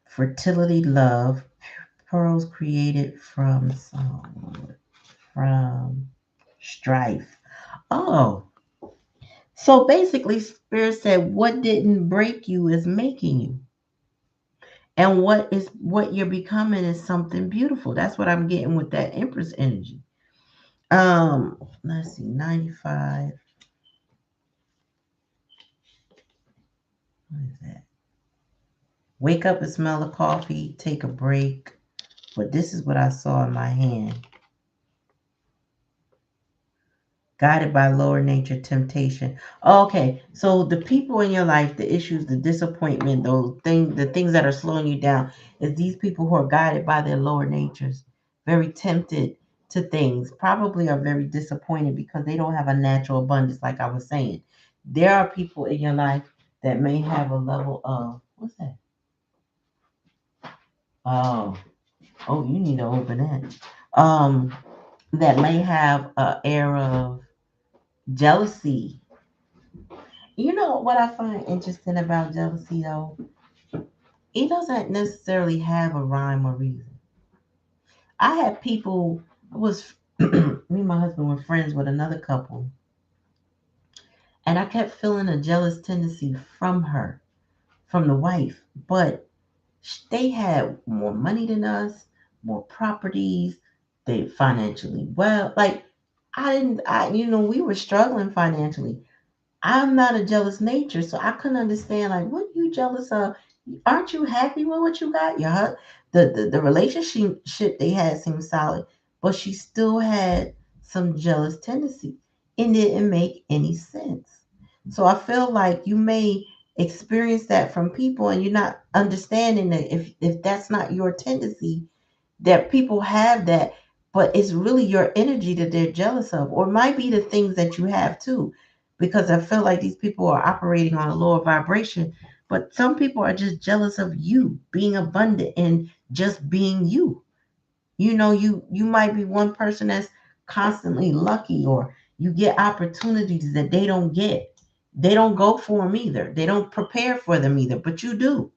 Fertility, love, pearls created from from strife. Oh, so basically, Spirit said, what didn't break you is making you. And what you're becoming is something beautiful. That's what I'm getting with that Empress energy. Let's see, 95. What is that? Wake up and smell the coffee, take a break. But this is what I saw in my hand. Guided by lower nature temptation. Okay, so the people in your life, the issues, the disappointment, the things that are slowing you down, is these people who are guided by their lower natures, very tempted to things, probably are very disappointed because they don't have a natural abundance, like I was saying. There are people in your life that may have a level of what's that? Oh, oh, you need to open that. That may have a air of jealousy You know what I find interesting about jealousy, though? It doesn't necessarily have a rhyme or reason. I had people, I was, me and my husband were friends with another couple, and I kept feeling a jealous tendency from her, from the wife. But they had more money than us, more properties, they financially well. Like, we were struggling financially. I'm not a jealous nature, so I couldn't understand, like, what you jealous of? Aren't you happy with what you got? The relationship they had seemed solid, but she still had some jealous tendency. It didn't make any sense. So I feel like you may experience that from people, and you're not understanding that if that's not your tendency, that people have that, but it's really your energy that they're jealous of, or it might be the things that you have too. Because I feel like these people are operating on a lower vibration, but some people are just jealous of you being abundant and just being you. You might be one person that's constantly lucky, or you get opportunities that they don't get. They don't go for them either. They don't prepare for them either, but you do.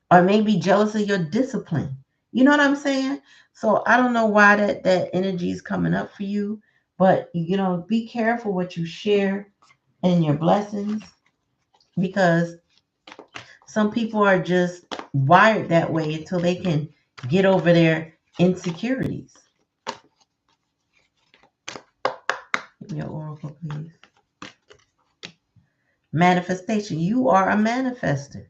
Or maybe jealous of your discipline. You know what I'm saying? So I don't know why that energy is coming up for you, but be careful what you share and your blessings, because some people are just wired that way until they can get over their insecurities. Give me your oracle, please. Manifestation. You are a manifester.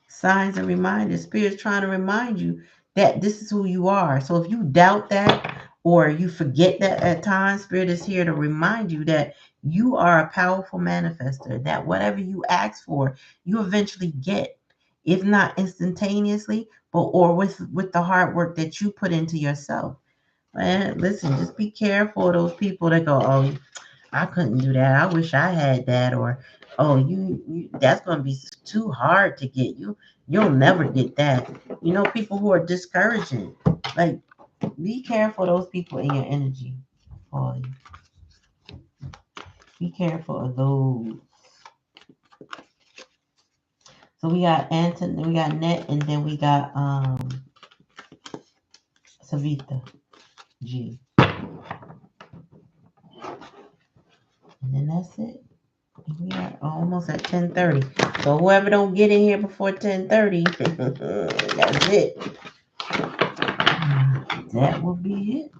Signs and reminders. Spirit's trying to remind you that this is who you are. So if you doubt that, or you forget that at times, Spirit is here to remind you that you are a powerful manifester, that whatever you ask for, you eventually get. If not instantaneously, but or with the hard work that you put into yourself. Man, listen, just be careful of those people that go, oh, I couldn't do that. I wish I had that. Or, oh, you that's going to be too hard to get. You'll never get that. People who are discouraging. Like, be careful of those people in your energy. Paulie. Be careful of those. So we got Anton, then we got Net, and then we got Savita G. And then that's it. We are almost at 10:30. So whoever don't get in here before 10:30, that's it. That will be it.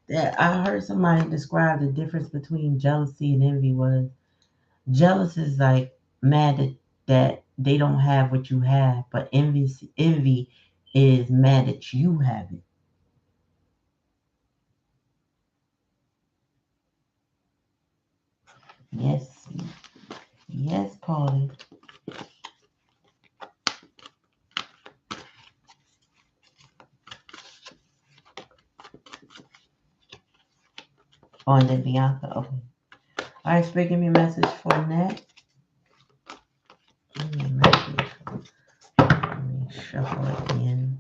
That I heard somebody describe the difference between jealousy and envy was jealous is like mad that they don't have what you have, but envy is mad that you have it. Yes, yes, Paulie. Oh, and then Bianca. Okay. All right, Spirit, give me a message for that. Give me a message. Let me shuffle it in.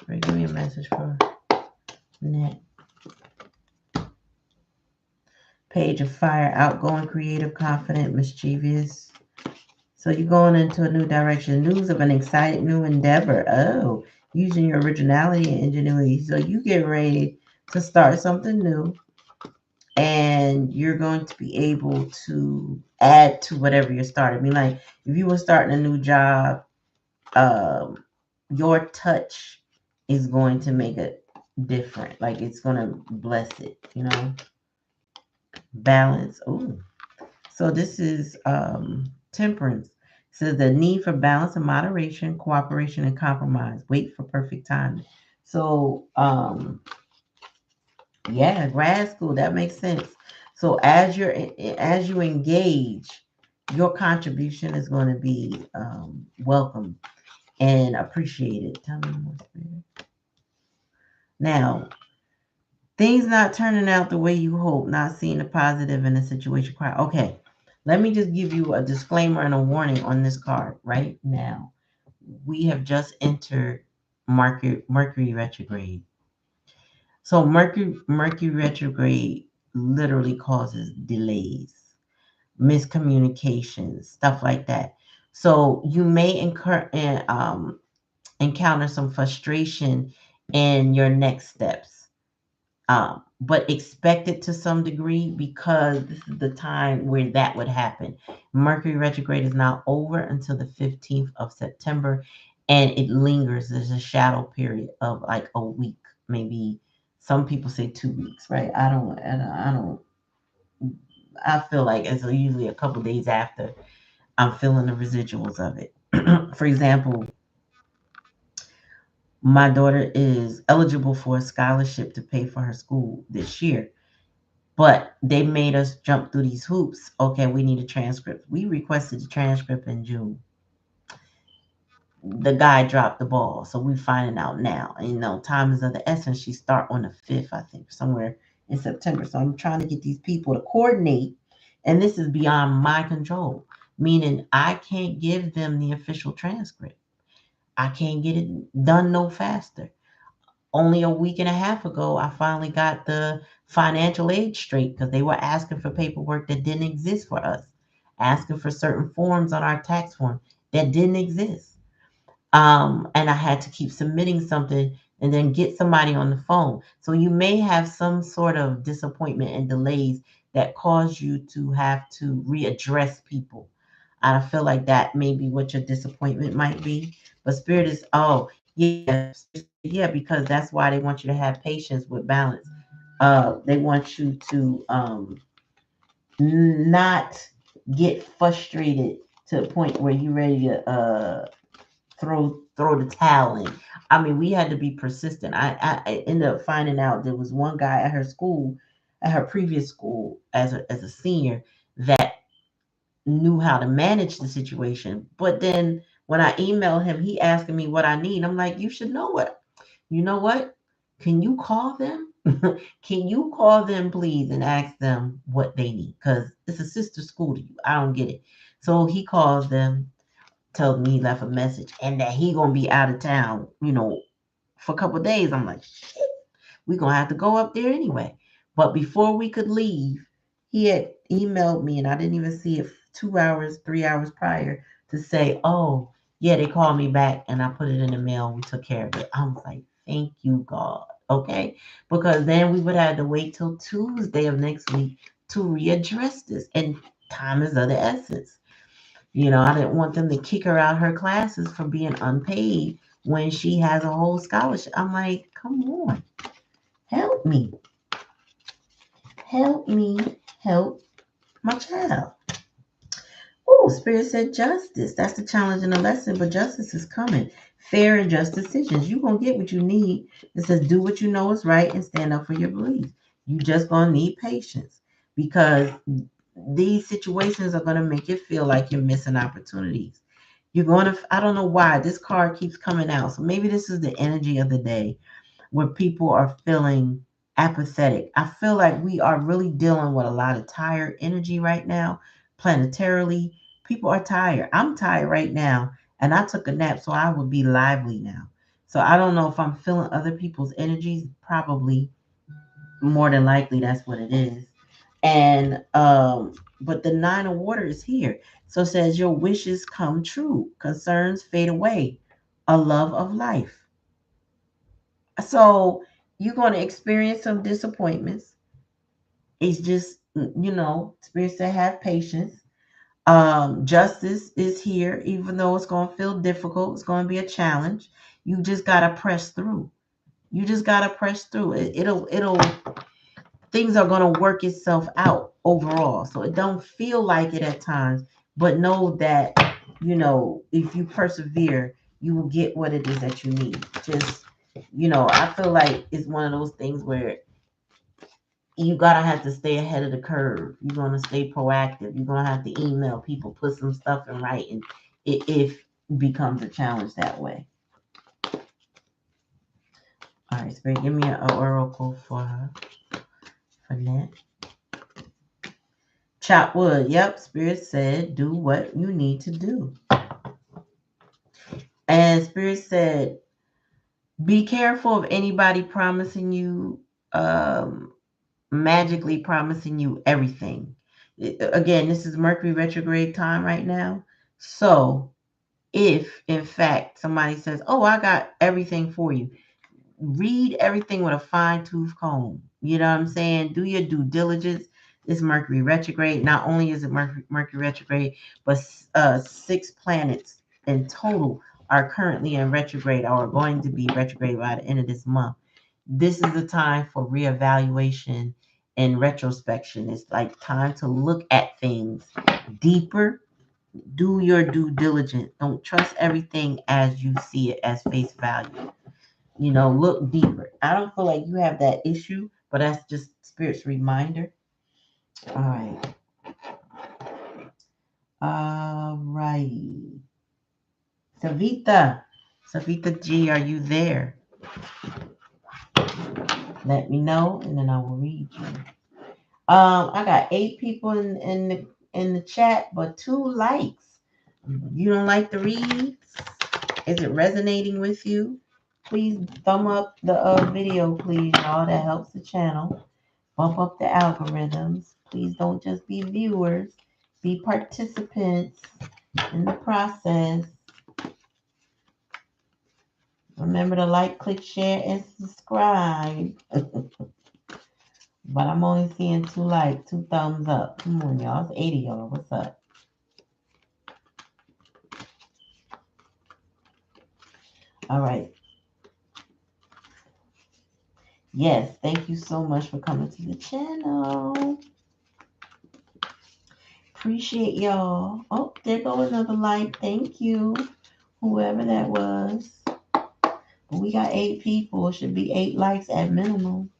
Spirit, give me a message for that. Page of Fire, outgoing, creative, confident, mischievous. So you're going into a new direction. News of an exciting new endeavor. Oh, using your originality and ingenuity. So you get ready to start something new, and you're going to be able to add to whatever you're starting. I mean, like if you were starting a new job, your touch is going to make it different. Like it's going to bless it. Balance. Oh, so this is temperance. It says the need for balance and moderation, cooperation and compromise. Wait for perfect timing. So yeah, grad school, that makes sense. So as you engage, your contribution is going to be welcome and appreciated. Tell me more, Spirit. Now, things not turning out the way you hope, not seeing the positive in the situation. Okay, let me just give you a disclaimer and a warning on this card right now. We have just entered Mercury retrograde. So Mercury retrograde literally causes delays, miscommunications, stuff like that. So you may encounter some frustration in your next steps, but expect it to some degree because this is the time where that would happen. Mercury retrograde is not over until the 15th of September, and it lingers. There's a shadow period of like a week, maybe. Some people say 2 weeks, right? I feel like it's usually a couple days after I'm feeling the residuals of it. For example, my daughter is eligible for a scholarship to pay for her school this year, but they made us jump through these hoops. Okay, we need a transcript. We requested a transcript in June. The guy dropped the ball, so we're finding out now. And, time is of the essence. She start on the 5th, I think, somewhere in September. So I'm trying to get these people to coordinate, and this is beyond my control, meaning I can't give them the official transcript. I can't get it done no faster. Only a week and a half ago, I finally got the financial aid straight because they were asking for paperwork that didn't exist for us, asking for certain forms on our tax form that didn't exist. And I had to keep submitting something and then get somebody on the phone. So you may have some sort of disappointment and delays that cause you to have to readdress people. I feel like that may be what your disappointment might be. But Spirit is, oh, yeah, because that's why they want you to have patience with balance. They want you to not get frustrated to the point where you're ready to throw the towel in. I mean, we had to be persistent. I ended up finding out there was one guy at her school, at her previous school, as a senior that knew how to manage the situation. But then when I emailed him, he asking me what I need. I'm like, you should know what. You know what? Can you call them? Can you call them, please, and ask them what they need? Because it's a sister school to you. I don't get it. So he calls them, told me he left a message, and that he gonna be out of town, for a couple of days. I'm like, shit, we gonna have to go up there anyway. But before we could leave, he had emailed me, and I didn't even see it 2 hours, 3 hours prior to say, oh, yeah, they called me back, and I put it in the mail. We took care of it. I was like, thank you, God. Okay, because then we would have to wait till Tuesday of next week to readdress this, and time is of the essence. I didn't want them to kick her out her classes for being unpaid when she has a whole scholarship. I'm like, come on, help me, help me, help my child. Oh, Spirit said justice. That's the challenge in the lesson, but justice is coming. Fair and just decisions. You're going to get what you need. It says do what you know is right and stand up for your beliefs. You just going to need patience because these situations are going to make you feel like you're missing opportunities. You're going to, I don't know why this card keeps coming out. So maybe this is the energy of the day where people are feeling apathetic. I feel like we are really dealing with a lot of tired energy right now, planetarily. People are tired. I'm tired right now, and I took a nap, so I would be lively now. So I don't know if I'm feeling other people's energies. Probably, more than likely, that's what it is. And but the 9 of water is here. So it says your wishes come true, concerns fade away, a love of life. So you're going to experience some disappointments. It's just, spirits that have patience. Justice is here, even though it's going to feel difficult. It's going to be a challenge. You just got to press through. You just got to press through. It'll things are going to work itself out overall. So it don't feel like it at times, but know that, if you persevere, you will get what it is that you need. Just, I feel like it's one of those things where you gotta have to stay ahead of the curve. You're gonna stay proactive. You're gonna have to email people, put some stuff in writing. It becomes a challenge that way. All right, Spirit, give me an oracle for her. For that. Chop wood. Yep, Spirit said do what you need to do. And Spirit said be careful of anybody promising you, magically promising you everything. Again, this is Mercury retrograde time right now. So if in fact somebody says, oh, I got everything for you, read everything with a fine-tooth comb. You know what I'm saying? Do your due diligence. It's Mercury retrograde. Not only is it Mercury retrograde, but 6 planets in total are currently in retrograde or are going to be retrograde by the end of this month. This is the time for reevaluation and retrospection. It's like time to look at things deeper. Do your due diligence. Don't trust everything as you see it as face value. Look deeper. I don't feel like you have that issue, but that's just Spirit's reminder. All right. All right. Savita G, are you there? Let me know, and then I will read you. I got 8 people in the chat, but 2 likes. You don't like the reads? Is it resonating with you? Please thumb up the video, please, y'all. That helps the channel. Bump up the algorithms. Please don't just be viewers. Be participants in the process. Remember to like, click, share, and subscribe. But I'm only seeing 2 likes, 2 thumbs up. Come on, y'all. It's 80 y'all. What's up? All right. Yes, thank you so much for coming to the channel. Appreciate y'all. Oh, there go another like. Thank you, whoever that was. But we got 8 people. It should be 8 likes at minimum.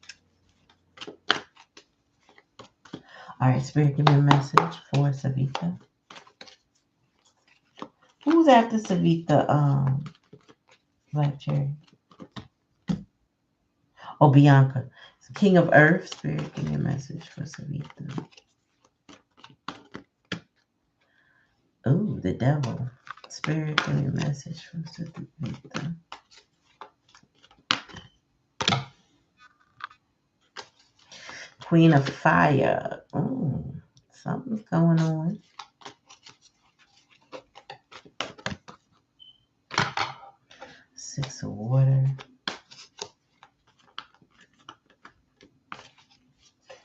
All right, Spirit, give me a message for Savita. Who's after Savita? Black Cherry. Oh, Bianca. So King of Earth. Spirit, give me a message for Savita. Oh, the Devil. Spirit, give me a message for Savita. Queen of Fire. Oh, something's going on. Six of Water.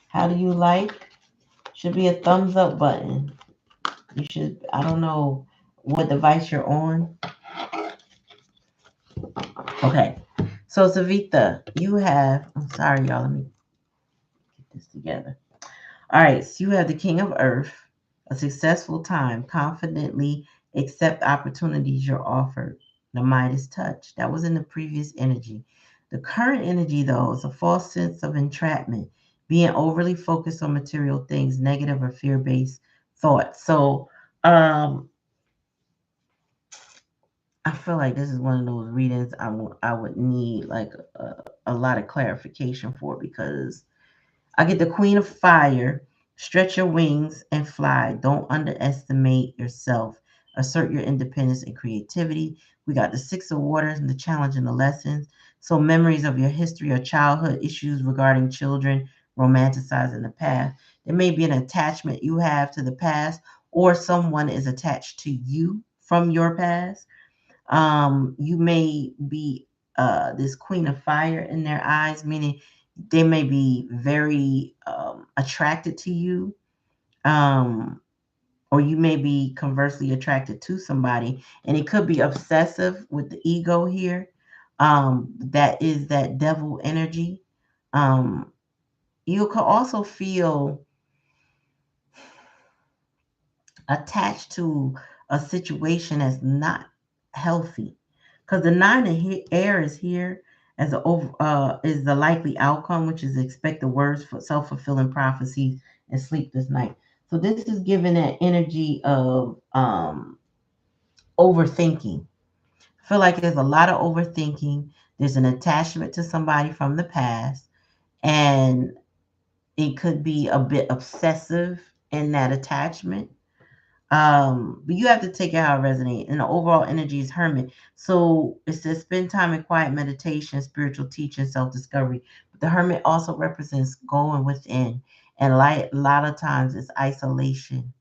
How do you like? Should be a thumbs up button. You should, I don't know what device you're on. Okay. So Savita, you have, I'm sorry, y'all, let me get this together. All right, so you have the King of Earth, a successful time, confidently accept opportunities you're offered. The Midas touch. That was in the previous energy. The current energy, though, is a false sense of entrapment, being overly focused on material things, negative or fear-based thoughts. So I feel like this is one of those readings I would need like a lot of clarification for, because I get the Queen of Fire. Stretch your wings and fly. Don't underestimate yourself. Assert your independence and creativity. We got the Six of Waters and the challenge and the lessons. So memories of your history or childhood, issues regarding children, romanticizing the past. There may be an attachment you have to the past, or someone is attached to you from your past. You may be this Queen of Fire in their eyes, meaning they may be very attracted to you, or you may be conversely attracted to somebody, and it could be obsessive with the ego here. That is that devil energy. You could also feel attached to a situation that's not healthy, because the 9 of air is here as is the likely outcome, which is expected words for self-fulfilling prophecies and sleepless night. So this is given that energy of overthinking. I feel like there's a lot of overthinking. There's an attachment to somebody from the past, and it could be a bit obsessive in that attachment. But you have to take it how it resonates. And the overall energy is hermit. So it says spend time in quiet meditation, spiritual teaching, self-discovery. But the hermit also represents going within. And like a lot of times it's isolation.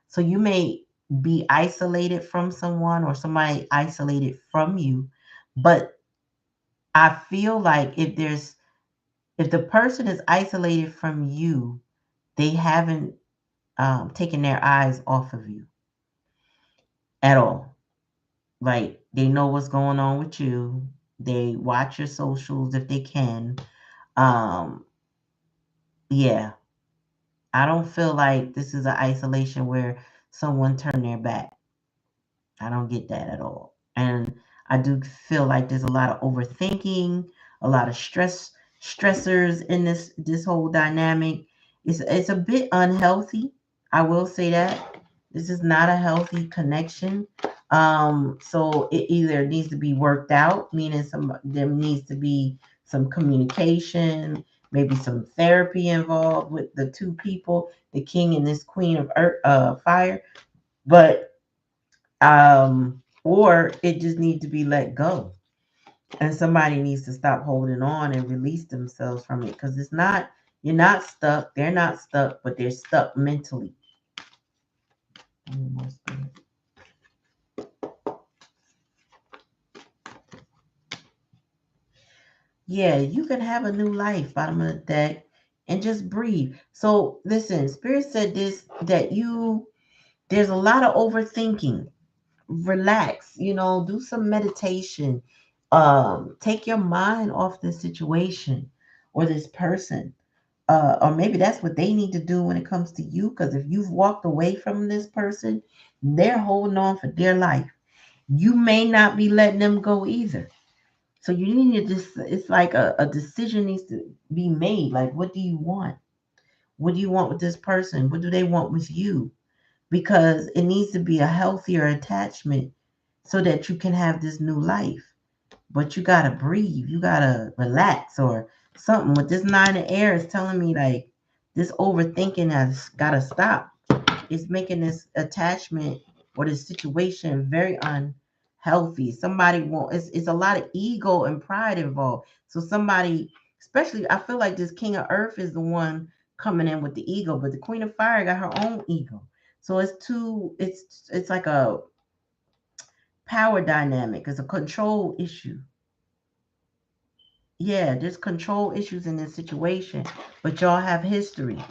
So you may be isolated from someone or somebody isolated from you. But I feel like if the person is isolated from you, they haven't taken their eyes off of you at all. Like they know what's going on with you. They watch your socials if they can. Um, yeah, I don't feel like this is an isolation where someone turned their back. I don't get that at all. And I do feel like there's a lot of overthinking, a lot of stressors in this whole dynamic. It's a bit unhealthy. I will say that. This is not a healthy connection. So it either needs to be worked out, meaning there needs to be some communication, maybe some therapy involved with the two people, the king and this queen of earth, fire. But or it just needs to be let go, and somebody needs to stop holding on and release themselves from it, because it's not, you're not stuck, they're not stuck, but they're stuck mentally. Yeah, you can have a new life, bottom of the deck, and just breathe. So listen, spirit said this, that there's a lot of overthinking. Relax, do some meditation. Take your mind off this situation or this person. Or maybe that's what they need to do when it comes to you, because if you've walked away from this person, they're holding on for dear life. You may not be letting them go either. So you need to just, it's like a decision needs to be made. Like, what do you want? What do you want with this person? What do they want with you? Because it needs to be a healthier attachment so that you can have this new life. But you gotta breathe, you gotta relax or something. With this nine of air is telling me like this overthinking has gotta stop. It's making this attachment or this situation very unhealthy. Somebody won't, it's a lot of ego and pride involved. So somebody, especially I feel like this king of earth is the one coming in with the ego, but the queen of fire got her own ego. So it's like a power dynamic, it's a control issue. Yeah, there's control issues in this situation, but y'all have history,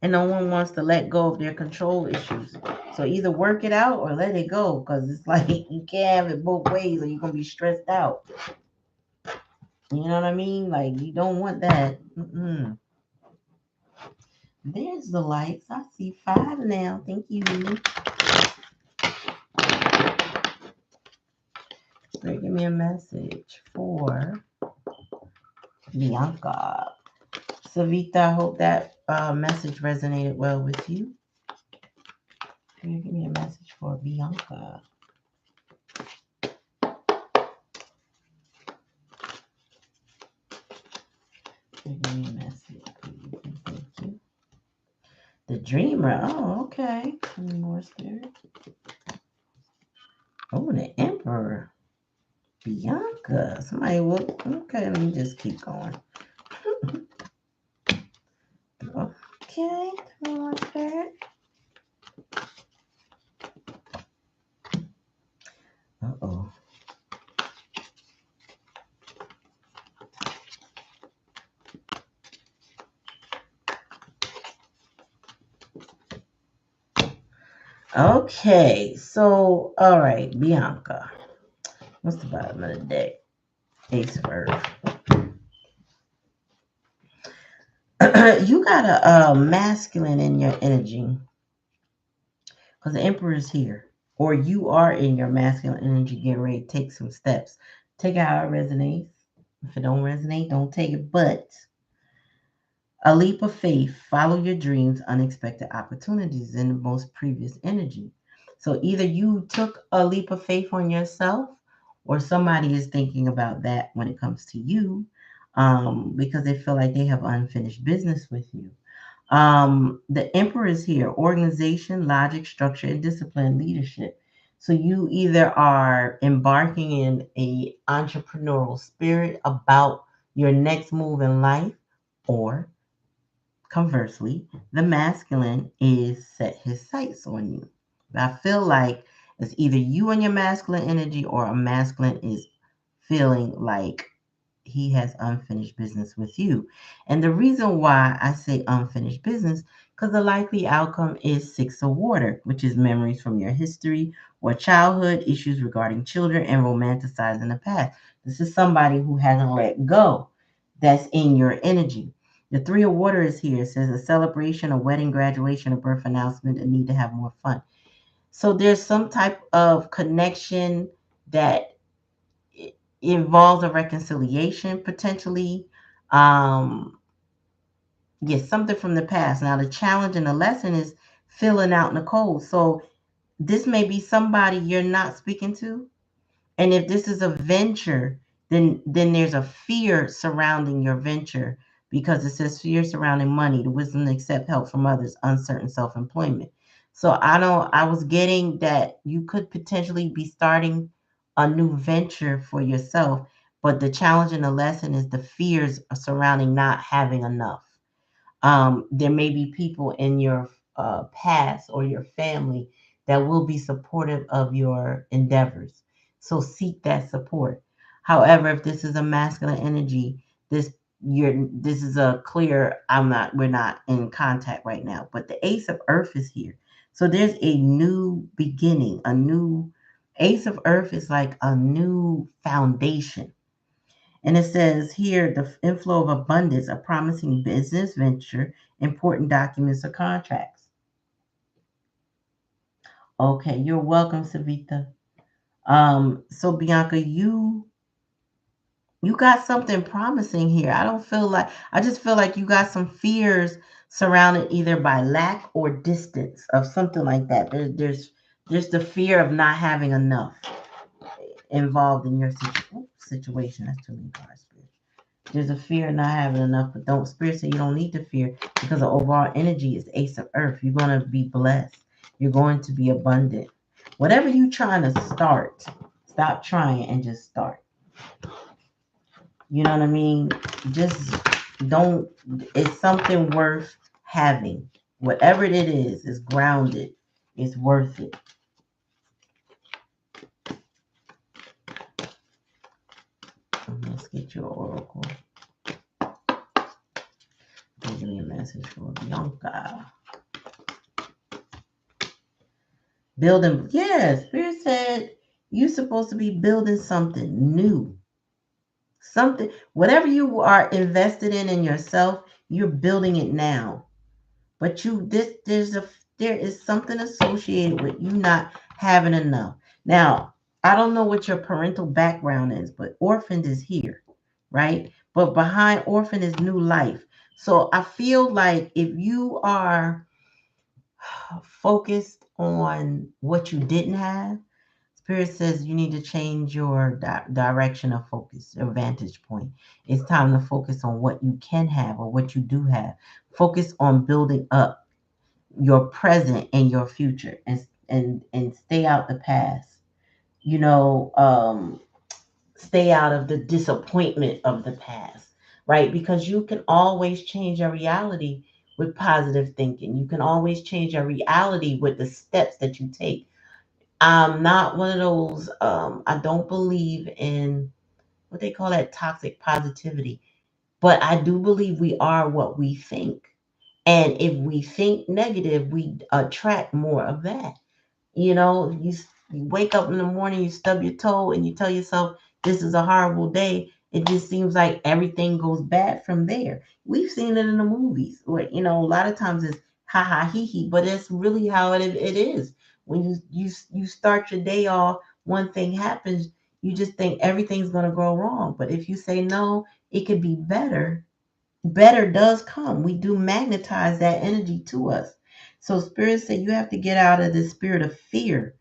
and no one wants to let go of their control issues. So either work it out or let it go, because it's like you can't have it both ways, or you're gonna be stressed out. You know what I mean? Like you don't want that. Mm-mm. There's the lights. I see 5 now. Thank you. So give me a message for Bianca. Savita, I hope that message resonated well with you. Give me a message for Bianca. Give me a message, please. Thank you. The Dreamer. Oh, okay. Any more spirit? Oh, the Emperor. Bianca. Somebody will. Okay, let me just keep going. Okay, come on, spirit. Uh-oh. Okay, so, all right, Bianca. What's the bottom of the deck? Ace of Earth. You got a masculine in your energy, because the Emperor is here, or you are in your masculine energy, getting ready to take some steps. Take it how it resonates. If it don't resonate, don't take it. But a leap of faith, follow your dreams, unexpected opportunities in the most previous energy. So either you took a leap of faith on yourself, or somebody is thinking about that when it comes to you, because they feel like they have unfinished business with you. The Empress here: organization, logic, structure, and discipline, leadership. So you either are embarking in a entrepreneurial spirit about your next move in life, or conversely, the masculine is set his sights on you. I feel like it's either you and your masculine energy, or a masculine is feeling like he has unfinished business with you. And the reason why I say unfinished business, because the likely outcome is Six of Water, which is memories from your history or childhood, issues regarding children, and romanticizing the past. This is somebody who hasn't let go, that's in your energy. The Three of Water is here. It says a celebration, a wedding, graduation, a birth announcement, a need to have more fun. So there's some type of connection that involves a reconciliation potentially. Um, yes, something from the past. Now the challenge and the lesson is filling out Nicole. So this may be somebody you're not speaking to. And if this is a venture, then there's a fear surrounding your venture, because it says fear surrounding money, the wisdom to accept help from others, uncertain self-employment. So I was getting that you could potentially be starting a new venture for yourself, but the challenge and the lesson is the fears surrounding not having enough. There may be people in your past or your family that will be supportive of your endeavors. So seek that support. However, if this is a masculine energy, this is a clear we're not in contact right now. But the Ace of Earth is here. So there's a new beginning, a new Ace of Earth is like a new foundation. And it says here the inflow of abundance, a promising business venture, important documents or contracts. Okay, you're welcome, Savita. So Bianca, you got something promising here. I just feel like you got some fears surrounded either by lack or distance of something like that. There's the fear of not having enough involved in your situation. That's too many cards. There's a fear of not having enough, but don't spirit say you don't need to fear, because the overall energy is Ace of Earth. You're gonna be blessed. You're going to be abundant. Whatever you're trying to start, stop trying and just start. You know what I mean? Just don't. It's something worth having. Whatever it is grounded. It's worth it. Let's get your oracle. Give me a message for Bianca. Building, yeah, Spirit said you're supposed to be building something new. Something, whatever you are invested in yourself, you're building it now. But there is something associated with you not having enough. Now, I don't know what your parental background is, but orphaned is here, right? But behind orphan is new life. So I feel like if you are focused on what you didn't have, Spirit says you need to change your direction of focus, your vantage point. It's time to focus on what you can have or what you do have. Focus on building up your present and your future, and stay out the past. You know, stay out of the disappointment of the past, right? Because you can always change your reality with positive thinking. You can always change your reality with the steps that you take. I'm not one of those, I don't believe in what they call that toxic positivity, but I do believe we are what we think. And if we think negative, we attract more of that. You know, you wake up in the morning, you stub your toe, and you tell yourself, this is a horrible day. It just seems like everything goes bad from there. We've seen it in the movies where, a lot of times it's ha ha he he, but it's really how it is. When you start your day off, one thing happens, you just think everything's going to go wrong. But if you say, no, it could be better, better does come. We do magnetize that energy to us. So spirit said you have to get out of the spirit of fear.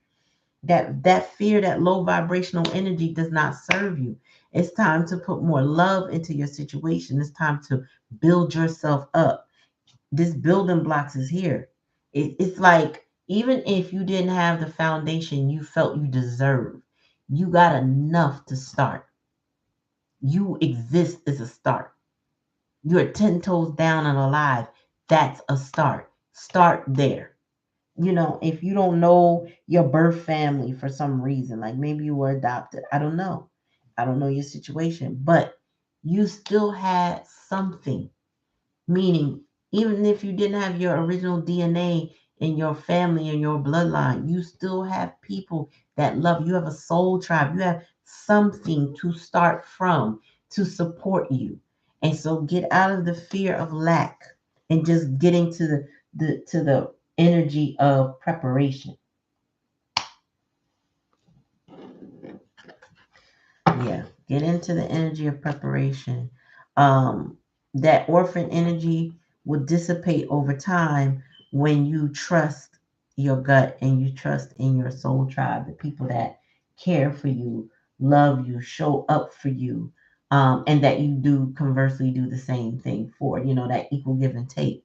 That fear, that low vibrational energy does not serve you. It's time to put more love into your situation. It's time to build yourself up. This building blocks is here. It's like, even if you didn't have the foundation you felt you deserve, you got enough to start. You exist as a start. You're 10 toes down and alive. That's a start. Start there. If you don't know your birth family for some reason, like maybe you were adopted, I don't know. I don't know your situation, but you still had something. Meaning, even if you didn't have your original DNA in your family and your bloodline, you still have people that love you. You have a soul tribe. You have something to start from to support you. And so get out of the fear of lack and just get into the energy of preparation. Yeah, get into the energy of preparation. Um, that orphan energy will dissipate over time when you trust your gut and you trust in your soul tribe, the people that care for you, love you, show up for you, and that you do conversely do the same thing for, that equal give and take.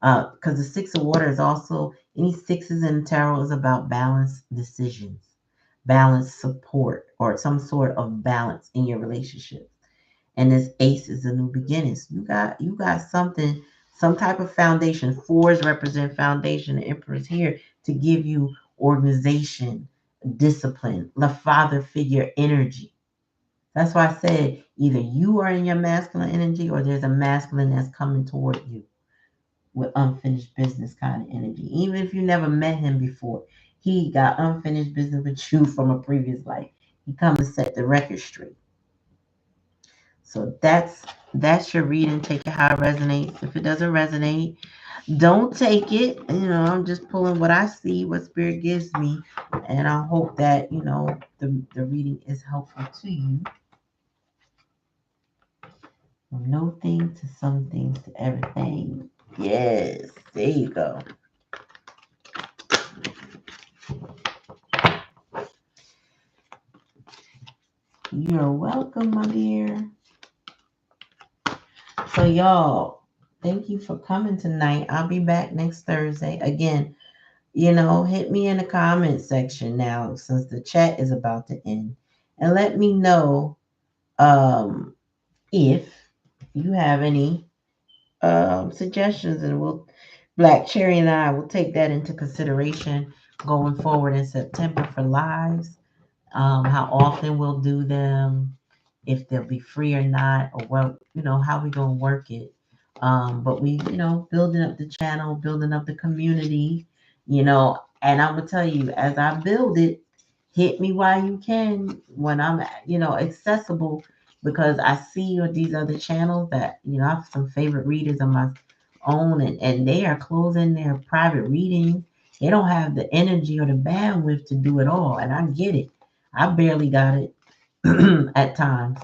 Because the six of water is also, any sixes in tarot is about balanced decisions, balanced support, or some sort of balance in your relationship. And this ace is a new beginnings. You got something, some type of foundation. Fours represent foundation. The Empress here to give you organization, discipline, the father figure energy. That's why I said either you are in your masculine energy or there's a masculine that's coming toward you with unfinished business kind of energy. Even if you never met him before, he got unfinished business with you from a previous life. He come to set the record straight. So that's your reading. Take it how it resonates. If it doesn't resonate, don't take it. I'm just pulling what I see, what spirit gives me, and I hope that the reading is helpful to you. From no thing to some things to everything. Yes, there you go. You're welcome, my dear. So, y'all, thank you for coming tonight. I'll be back next Thursday. Again, hit me in the comment section now since the chat is about to end. And let me know if you have any suggestions, and Black Cherry and I will take that into consideration going forward in September for lives. How often we'll do them, if they'll be free or not, or how we gonna work it. But we, building up the channel, building up the community, and I'm gonna tell you, as I build it, hit me while you can when I'm, accessible, because I see on these other channels that, I have some favorite readers of my own, and they are closing their private readings. They don't have the energy or the bandwidth to do it all, and I get it. I barely got it at times,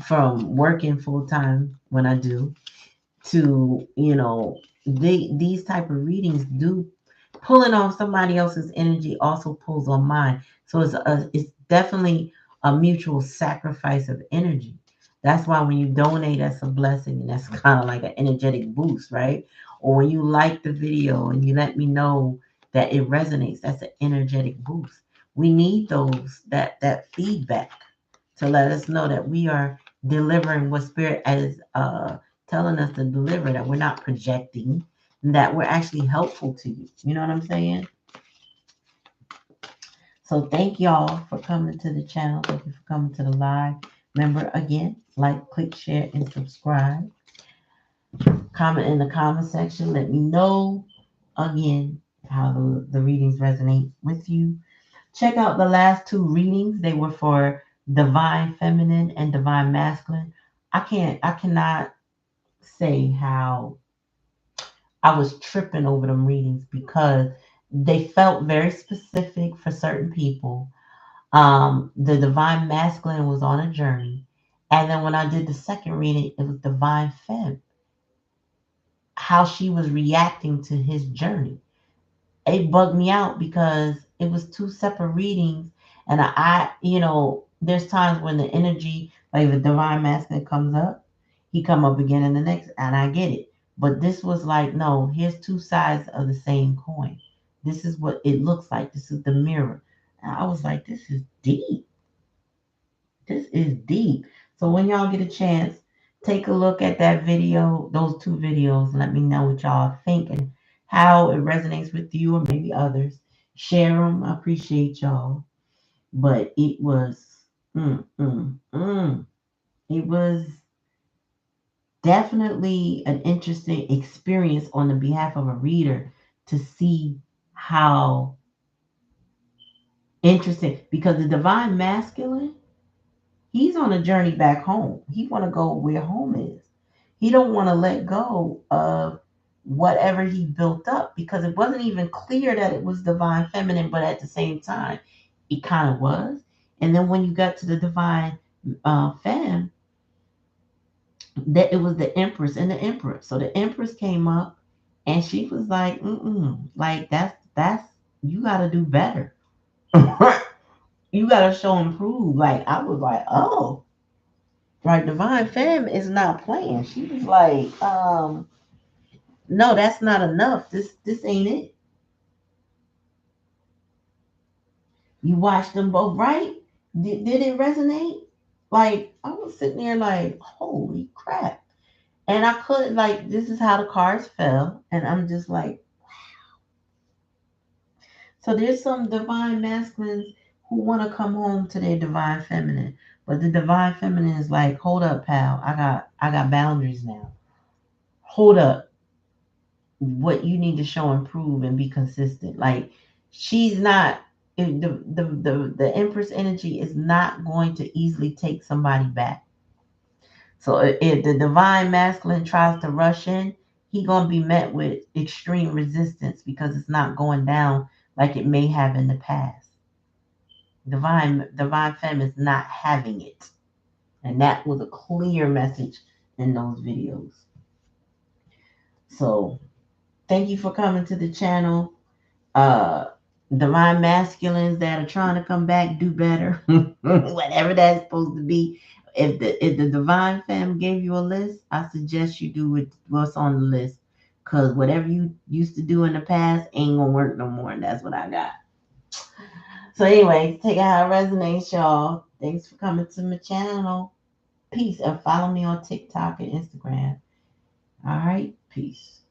from working full time when I do, to these type of readings do, pulling on somebody else's energy also pulls on mine. So it's definitely a mutual sacrifice of energy. That's why when you donate, that's a blessing, and that's kind of like an energetic boost, right? Or when you like the video and you let me know that it resonates, that's an energetic boost. We need that feedback to let us know that we are delivering what spirit is telling us to deliver, that we're not projecting, that we're actually helpful to you. You know what I'm saying? So thank y'all for coming to the channel. Thank you for coming to the live. Remember, again, like, click, share, and subscribe. Comment in the comment section. Let me know, again, how the readings resonate with you. Check out the last two readings. They were for Divine Feminine and Divine Masculine. I cannot say how I was tripping over them readings, because they felt very specific for certain people. The Divine Masculine was on a journey. And then when I did the second reading, it was Divine Femme, how she was reacting to his journey. It bugged me out because it was two separate readings. And I you know, there's times when the energy, like the divine masculine comes up, he come up again in the next, and I get it. But this was like, no, here's two sides of the same coin. This is what it looks like. This is the mirror. And I was like, this is deep. This is deep. So when y'all get a chance, take a look at that video, those two videos. Let me know what y'all think and how it resonates with you or maybe others. Share them. I appreciate y'all. But it was, it was definitely an interesting experience on the behalf of a reader to see how interesting, because the divine masculine, he's on a journey back home. He want to go where home is. He don't want to let go of whatever he built up, because it wasn't even clear that it was divine feminine, but at the same time, it kind of was. And then when you got to the divine femme, that it was the Empress and the Empress. So the Empress came up, and she was like, like that's you got to do better. You got to show improve. Like I was like, oh. Right, divine femme is not playing. She was like, no, that's not enough. This ain't it. You watched them both, right? Did it resonate? Like I was sitting there like, holy crap. And I couldn't, like, this is how the cards fell. And I'm just like, so there's some divine masculines who want to come home to their divine feminine. But the divine feminine is like, hold up, pal. I got boundaries now. Hold up. What you need to show and prove and be consistent. Like she's not, the Empress energy is not going to easily take somebody back. So if the divine masculine tries to rush in, he gonna be met with extreme resistance because it's not going down like it may have in the past. Divine femme is not having it. And that was a clear message in those videos. So thank you for coming to the channel. uh Divine masculines that are trying to come back, do better. Whatever that's supposed to be. If the divine femme gave you a list, I suggest you do what's on the list, because whatever you used to do in the past ain't gonna work no more, and that's what I got. So anyway, take it how it resonates, y'all. Thanks for coming to my channel. Peace, and follow me on TikTok and Instagram. All right, peace.